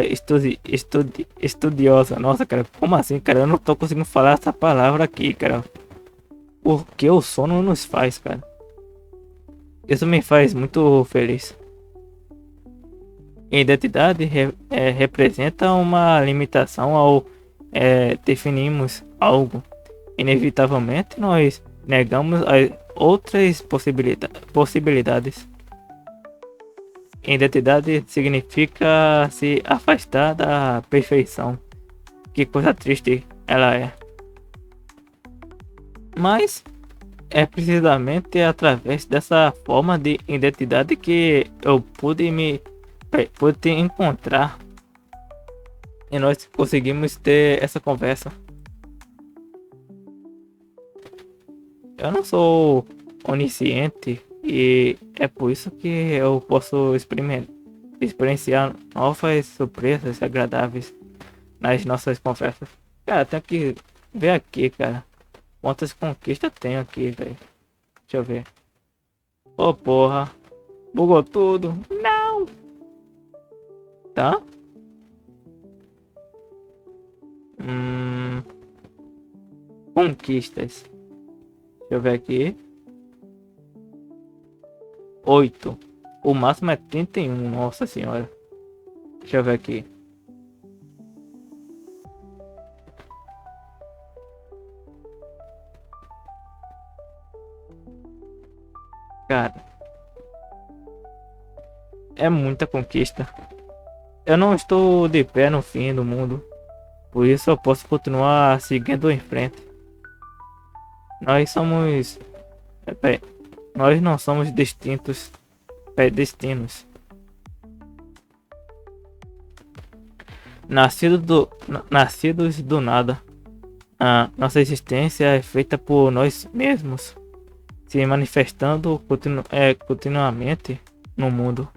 estudiosa. Nossa, cara, como assim, cara? Eu não tô conseguindo falar essa palavra aqui, cara. O que o sono nos faz, cara. Isso me faz muito feliz. Identidade representa uma limitação ao definirmos algo. Inevitavelmente, nós negamos as outras possibilidades. Identidade significa se afastar da perfeição. Que coisa triste ela é. Mas é precisamente através dessa forma de identidade que eu pude te encontrar. E nós conseguimos ter essa conversa. Eu não sou onisciente e é por isso que eu posso experienciar novas surpresas agradáveis nas nossas conversas. Cara, tenho que ver aqui, cara. Quantas conquistas tenho aqui, velho. Deixa eu ver. Ô, porra. Bugou tudo. Não. Tá? Conquistas. Deixa eu ver aqui. 8. O máximo é 31. Nossa senhora. Deixa eu ver aqui. Cara. É muita conquista. Eu não estou de pé no fim do mundo. Por isso eu posso continuar seguindo em frente. Nós somos. Peraí. Nós não somos distintos. Destinos. Nascidos do nada. A nossa existência é feita por nós mesmos, se manifestando continuamente no mundo.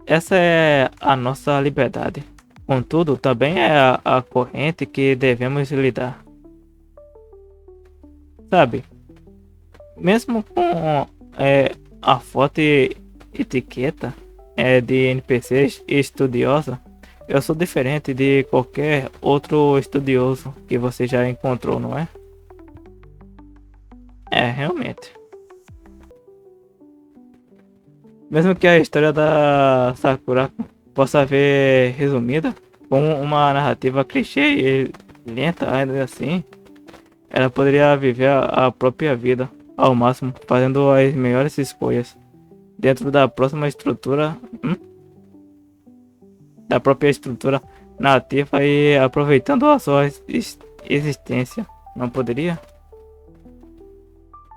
Essa é a nossa liberdade. Contudo, também é a corrente que devemos lidar. Sabe? Mesmo com a forte etiqueta de NPC estudiosa, eu sou diferente de qualquer outro estudioso que você já encontrou, não é? É, realmente. Mesmo que a história da Sakura possa ver resumida como uma narrativa clichê e lenta, ainda assim, ela poderia viver a própria vida ao máximo, fazendo as melhores escolhas dentro da próxima estrutura, da própria estrutura nativa e aproveitando a sua existência. Não poderia?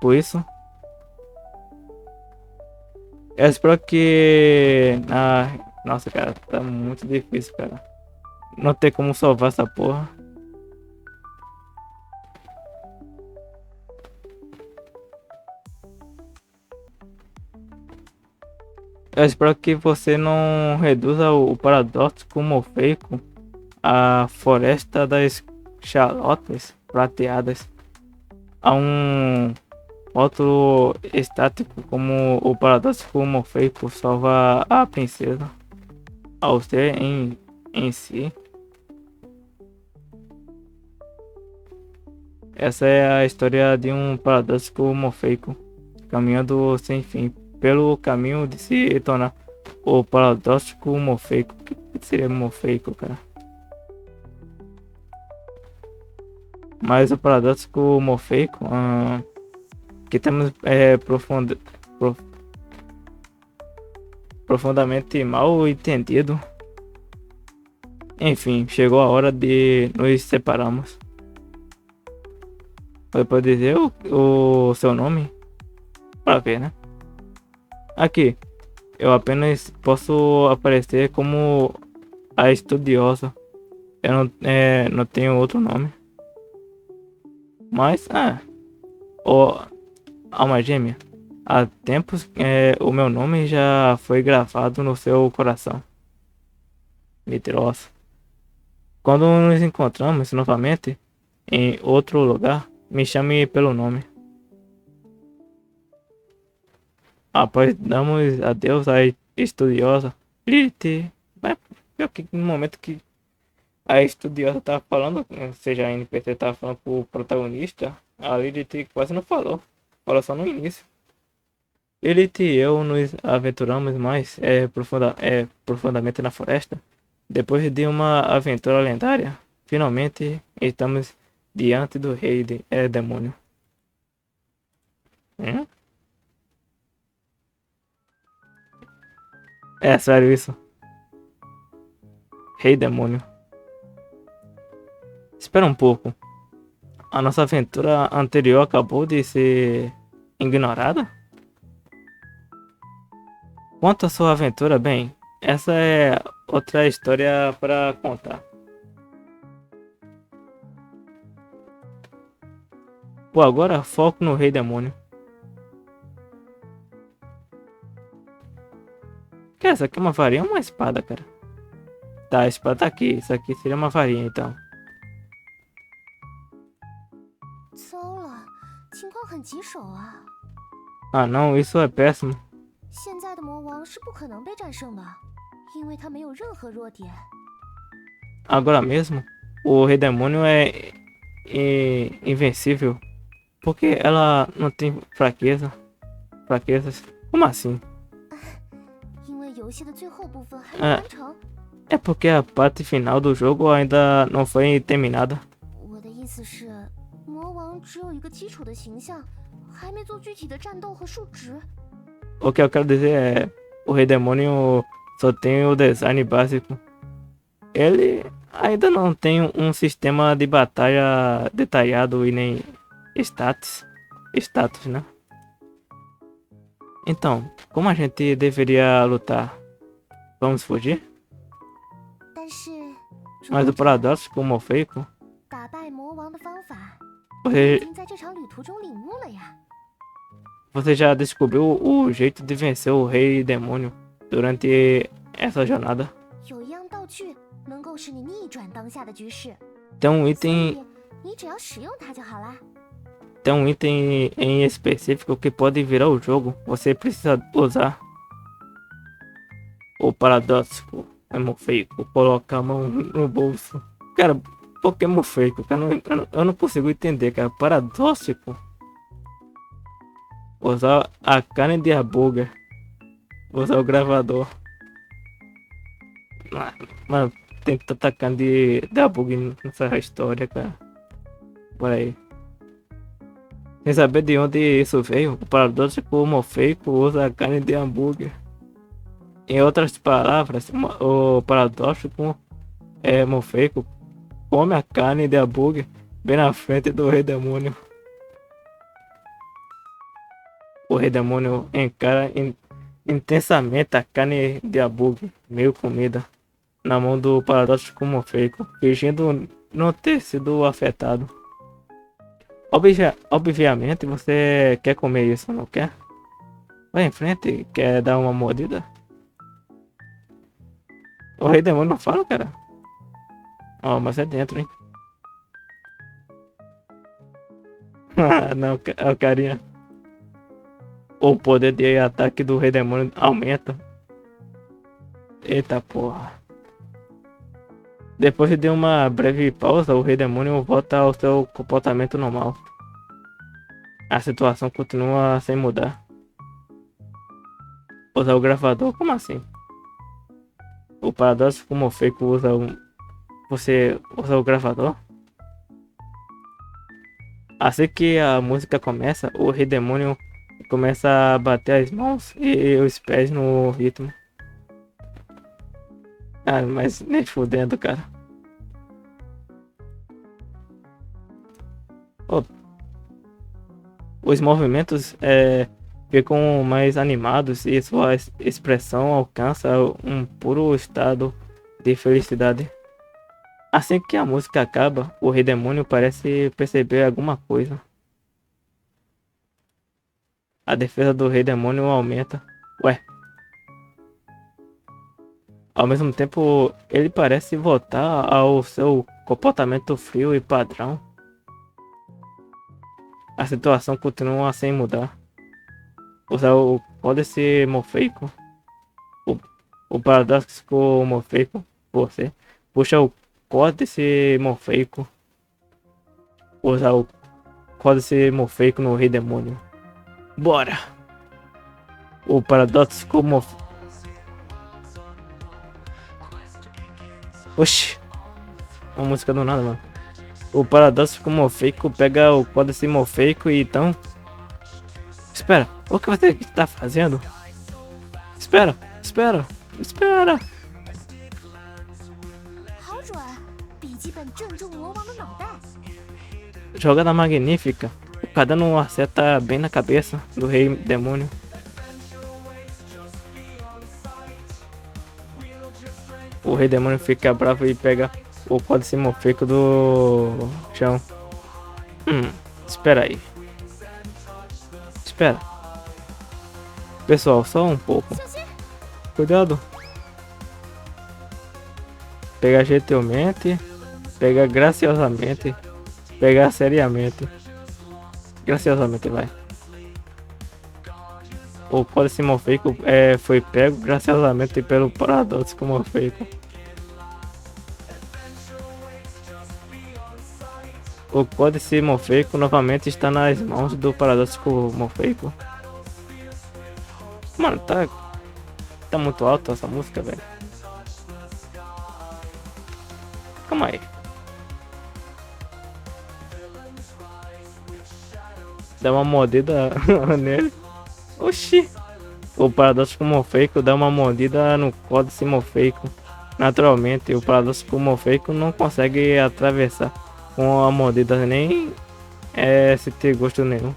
Por isso, eu espero que nossa, cara, tá muito difícil, cara. Não tem como salvar essa porra. Eu espero que você não reduza o paradoxo morfeico à floresta das chalotas prateadas a um outro estático como o paradoxo morfeico salva a princesa ao ser em si. Essa é a história de um paradoxo morfeico caminhando sem fim pelo caminho de se tornar o paradoxo morfeico. O que seria morfeico, cara? Mas o paradoxo morfeico que temos profundamente mal entendido. Enfim, chegou a hora de nos separarmos. Você pode dizer o seu nome? Pra ver, né? Aqui, eu apenas posso aparecer como a estudiosa. Eu não tenho outro nome. Mas, o alma gêmea. Há tempos o meu nome já foi gravado no seu coração. Mentirosa. Quando nos encontramos novamente em outro lugar, me chame pelo nome. Após damos adeus à estudiosa Lilith. Mas pior que no momento que a estudiosa tava falando, ou seja, a NPC tava falando pro protagonista, a Lilith quase não falou. Falou só no início. Lilith e eu nos aventuramos mais profundamente na floresta. Depois de uma aventura lendária, finalmente estamos diante do rei demônio. Hum? É sério isso? Rei demônio. Espera um pouco. A nossa aventura anterior acabou de ser ignorada? Quanto à sua aventura, bem, essa é outra história para contar. Por agora, foco no rei demônio. Que essa aqui é uma varinha ou uma espada, cara? Tá, a espada tá aqui. Isso aqui seria uma varinha, então. 糟了，情况很棘手啊！ Ah, não, isso é péssimo. 现在的魔王是不可能被战胜的，因为他没有任何弱点。 Agora mesmo, o rei demônio é invencível. Porque ela não tem fraquezas. Como assim? 因为游戏的最后部分还没啊完成。 É porque a parte final do jogo ainda não foi terminada. 我的意思是，魔王只有一个基础的形象，还没做具体的战斗和数值。 O que eu quero dizer é, o rei demônio só tem o design básico. Ele ainda não tem um sistema de batalha detalhado e nem status, né? Então, como a gente deveria lutar? Vamos fugir? 但是，如 Mas 果 o paradoxo como Morfeico, 打败魔王的方法，已 você, 经在这场旅途中领悟了呀。 você já descobriu o jeito de vencer o rei demônio durante essa jornada? 有一样道具能够使你逆转当下的局势， Tem um 所 item 以你只要使用它就好啦。 Tem um item em específico que pode virar o jogo. Você precisa usar o paradoxo. É Morfeico. Coloca a mão no bolso. Cara, por que Morfeico? Cara, eu não consigo entender, cara. Paradoxo. Usar a carne de hambúrguer. Usar o gravador. Mano, tem tanta carne de hambúrguer nessa história, cara. Por aí. Sem saber de onde isso veio, o paradoxo Morfeico usa a carne de hambúrguer. Em outras palavras, o paradoxo Morfeico come a carne de hambúrguer bem na frente do rei demônio. O rei demônio encara intensamente a carne de hambúrguer, meio comida, na mão do paradoxo Morfeico, fingindo não ter sido afetado. Obviamente você quer comer isso, não quer? Vai em frente, quer dar uma mordida? O rei demônio não fala, cara. Ó, mas é dentro, hein? Não, o carinha. O poder de ataque do rei demônio aumenta. Eita porra. Depois de uma breve pausa, o rei demônio volta ao seu comportamento normal. A situação continua sem mudar. Usar o gravador? Como assim? O paradoxo Morfeico usa Você usa o gravador? Assim que a música começa, o rei demônio começa a bater as mãos e os pés no ritmo. Ah, mas nem fudendo, cara. Oh. Os movimentos ficam mais animados e sua expressão alcança um puro estado de felicidade. Assim que a música acaba, o Rei Demônio parece perceber alguma coisa. A defesa do Rei Demônio aumenta. Ué. Ao mesmo tempo, ele parece voltar ao seu comportamento frio e padrão. A situação continua sem mudar. Usar o códice morfeico. O, o paradoxo morfeico. Você puxa o códice morfeico. Usar o códice morfeico no Rei Demônio. Bora! O paradoxo morfeico. Oxi! Uma música do nada, mano. O paradoxo morfeico pega o códice morfeico e então. Espera, o que você está fazendo? Espera, espera, espera! 好准，笔记本正中魔王的脑袋。 Jogada magnífica. O caderno acerta bem na cabeça do Rei Demônio. O Rei Demônio fica bravo e pega o códice morfeico do chão. Espera aí. Espera. Pessoal, só um pouco. 小心！ Cuidado. Pega gentilmente. Pega graciosamente. Pega seriamente. Graciosamente, vai. O códice morfeico foi pego graciosamente pelo paradoxo morfeico. O códice morfeico novamente está nas mãos do paradoxo morfeico. Mano, tá muito alto essa música, velho. Calma aí. Dá uma mordida nele. Oxi. O paradoxo morfeico dá uma mordida no códice morfeico. Naturalmente, o paradoxo morfeico não consegue atravessar com a mordida nem se ter gosto nenhum.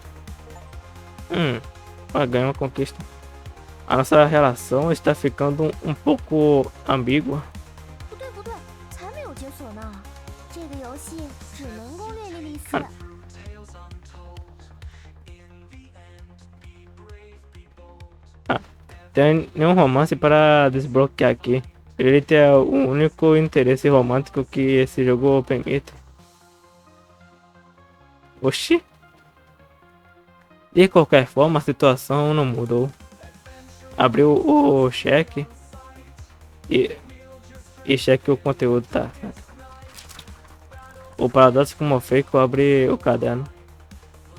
Ganhou uma conquista. A nossa relação está ficando um pouco ambígua. 不对不对，才没有解锁呢。这个游戏只能攻略莉莉丝。 Tem nenhum romance para desbloquear aqui. Ele é o único interesse romântico que esse jogo permite. Oxi! De qualquer forma, a situação não mudou. Abriu o cheque e cheque o conteúdo, tá? O paradoxo morfeico abre o caderno.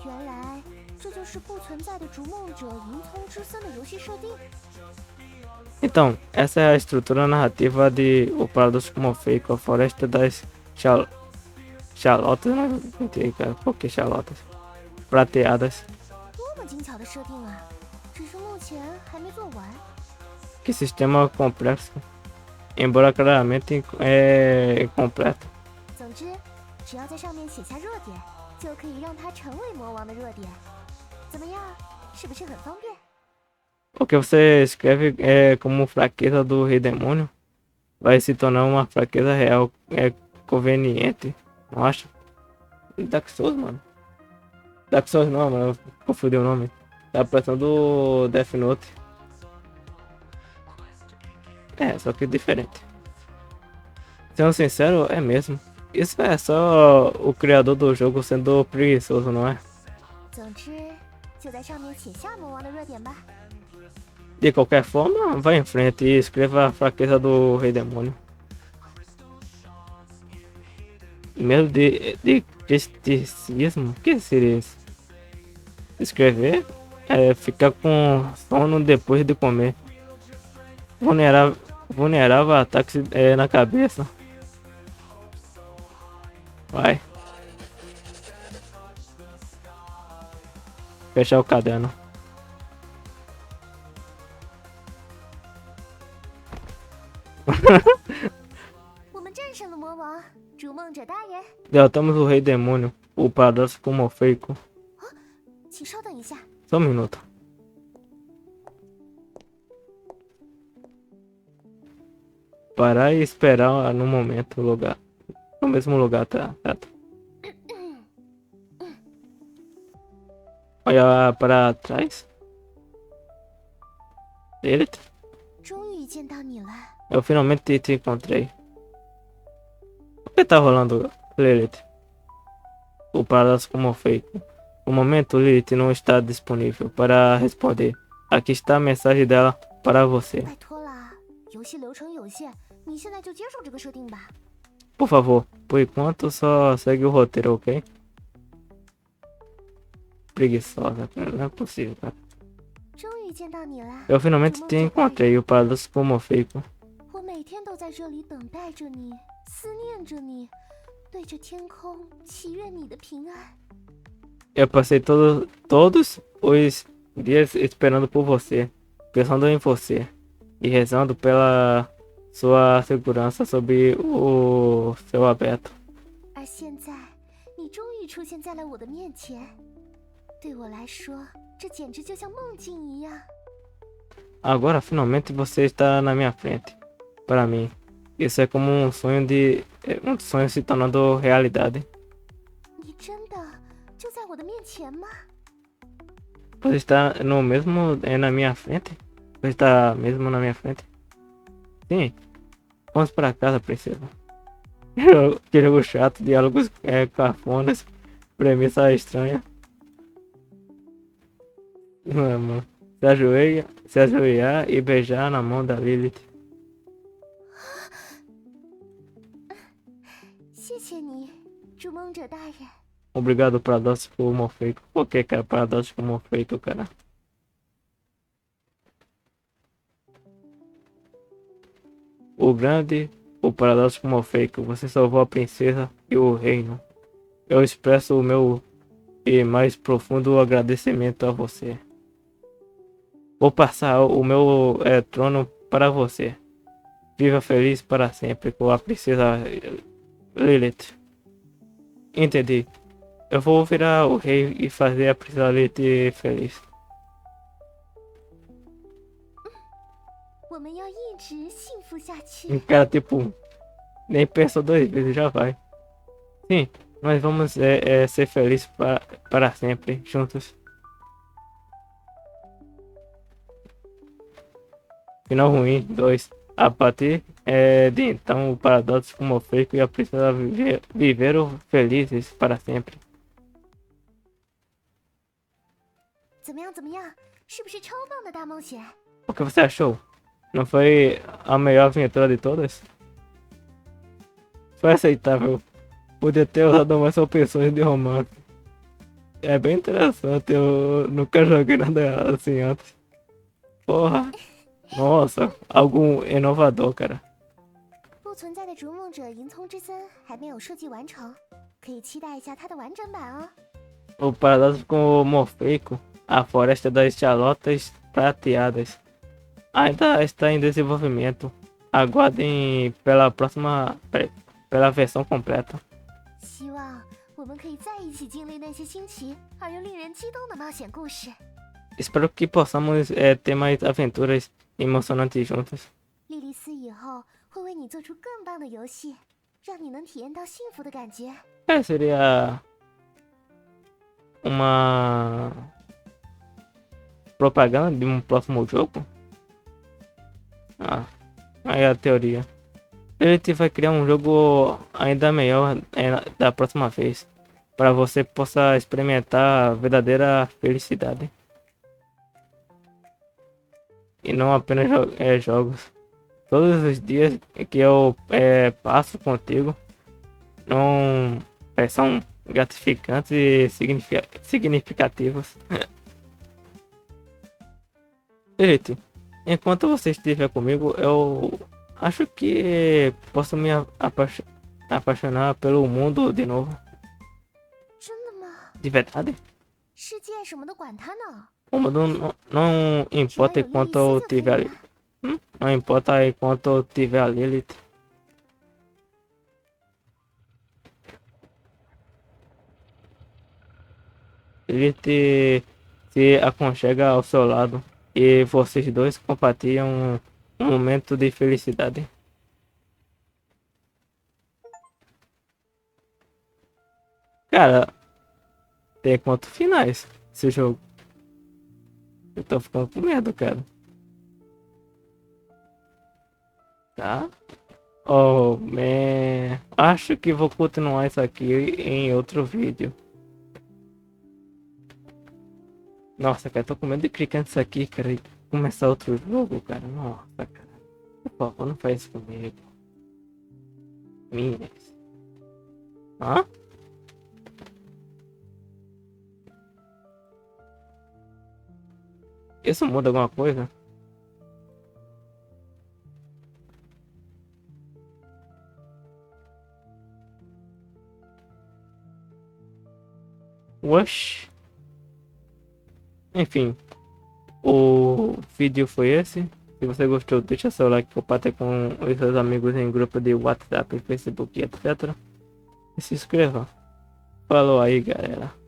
原来这就是不存在的逐梦者银葱之森的游戏设定。 Então, essa é a estrutura narrativa de O Paradoxo Morfeico, a Floresta das Chalotas, não entendi, cara, por que chalotas? Prateadas. 多么精巧的设定啊！只是目前还没做完。 Que sistema complexo, embora claramente completo. 总之，只要在上面写下热点，就可以让它成为魔王的热点。怎么样？是不是很方便？ O que você escreve como fraqueza do Rei Demônio vai se tornar uma fraqueza real, conveniente, não acha? Dark Souls, mano. Dark Souls não, mano, eu confundi o nome. Tá parecendo do Death Note. Só que diferente. Sendo sincero, é mesmo. Isso é só o criador do jogo sendo preguiçoso, não é? 总之，就在上面写下魔王的热点吧。 De qualquer forma, vá em frente e escreva a fraqueza do Rei Demônio. Medo de criticismo? O que seria isso? Escrever ficar com sono depois de comer. Vulnerável a ataques na cabeça. Vai. Fechar o caderno. 我们战胜了魔王，逐梦者大人， Derrotamos o Rei Demônio, o paradoxo morfeico. 请稍等一下。 Só um minuto. parar e esperar no momento, lugar. No mesmo lugar, tá? Olha para trás. Lilith, 终于见到你了。 eu finalmente te encontrei. O que tá rolando, Lilith? O paradoxo como feito. No momento, Lilith não está disponível para responder. Aqui está a mensagem dela para você. 拜托啦，游戏流程有限，你现在就接受这个设定吧。 Por favor, por enquanto só segue o roteiro, ok? Preguiçosa, cara. Não é possível, cara. 终于见到你啦！ Eu finalmente te encontrei, o paradoxo como feito. 我每天都在这里等待着你，思念着你，对着天空祈愿你的平安。 Eu passei todos os dias esperando por você, pensando em você e rezando pela sua segurança sob o céu aberto. 而现在，你终于出现在了我的面前，对我来说，这简直就像梦境一样。 Agora finalmente você está na minha frente. Para mim, isso é como um sonho se tornando realidade. 你真的就在我的面前吗？ Você está no mesmo na minha frente? Você está mesmo na minha frente? Sim. Vamos para casa, princesa. Que jogo chato, diálogos cafonas, premissa estranha. Mano, se ajoelhar e beijar na mão da Lilith. 谢谢你，筑梦者大人。 Obrigado, paradoxo morfeico. Por que, cara? Paradoxo morfeico, cara. O paradoxo morfeico. Você salvou a princesa e o reino. Eu expresso o meu e mais profundo agradecimento a você. Vou passar o meu trono para você. Viva feliz para sempre com a princesa Lilith. Entendi. Eu vou virar o rei e fazer a princesa Lilith feliz. 我们要一直幸福下去。 Cara, tipo, nem pensa 2 vezes, já vai. Sim, nós vamos ser felizes para sempre, juntos. Final ruim, 2. A partir de então, o paradoxo morfeico e a princesa viveram felizes para sempre. 怎么样？怎么样？是不是超棒的大冒险？ O que você achou? Não foi a melhor aventura de todas? Foi aceitável. Podia ter usado mais opções de romance. É bem interessante, eu nunca joguei nada assim antes. Porra. Nossa, algo inovador, cara. 不存在的逐梦者银葱之森还没有设计完成，可以期待一下它的完整版哦。 O paradoxo morfeico, a floresta das chalotas prateadas, ainda está em desenvolvimento. Aguardem pela versão completa. 希望我们可以在一起经历那些新奇而又令人激动的冒险故事。 Espero que possamos ter mais aventuras emocionantes juntos. 莉莉丝以后会为你做出更棒的游戏，让你能体验到幸福的感觉。 Seria uma propaganda de um próximo jogo? Ah, aí a teoria. Ele vai criar um jogo ainda melhor da próxima vez, para você possa experimentar a verdadeira felicidade. E não apenas jogos. Todos os dias que eu passo contigo não são gratificantes e significativos. Gente, enquanto você estiver comigo, eu acho que posso me apaixonar pelo mundo de novo. 真的吗？ De verdade? 世界什么的管他呢。 O mundo não importa enquanto eu tiver ali. Não importa enquanto eu tiver a Lilith. Lilith se aconchega ao seu lado e vocês dois compartilham um momento de felicidade. Cara, tem quantos finais esse jogo? Eu tô ficando com medo, cara. Tá? Oh, man. Acho que vou continuar isso aqui em outro vídeo. Nossa, cara, tô com medo de clicar nisso aqui, cara, e começar outro jogo, cara. Nossa, cara. Por favor, não faz isso comigo. Minas. Hã? Isso muda alguma coisa? Oxi. Enfim, o vídeo foi esse. Se você gostou, deixa seu like, compartilhe com os seus amigos em grupo de WhatsApp, Facebook, etc. E se inscreva. Falou aí, galera.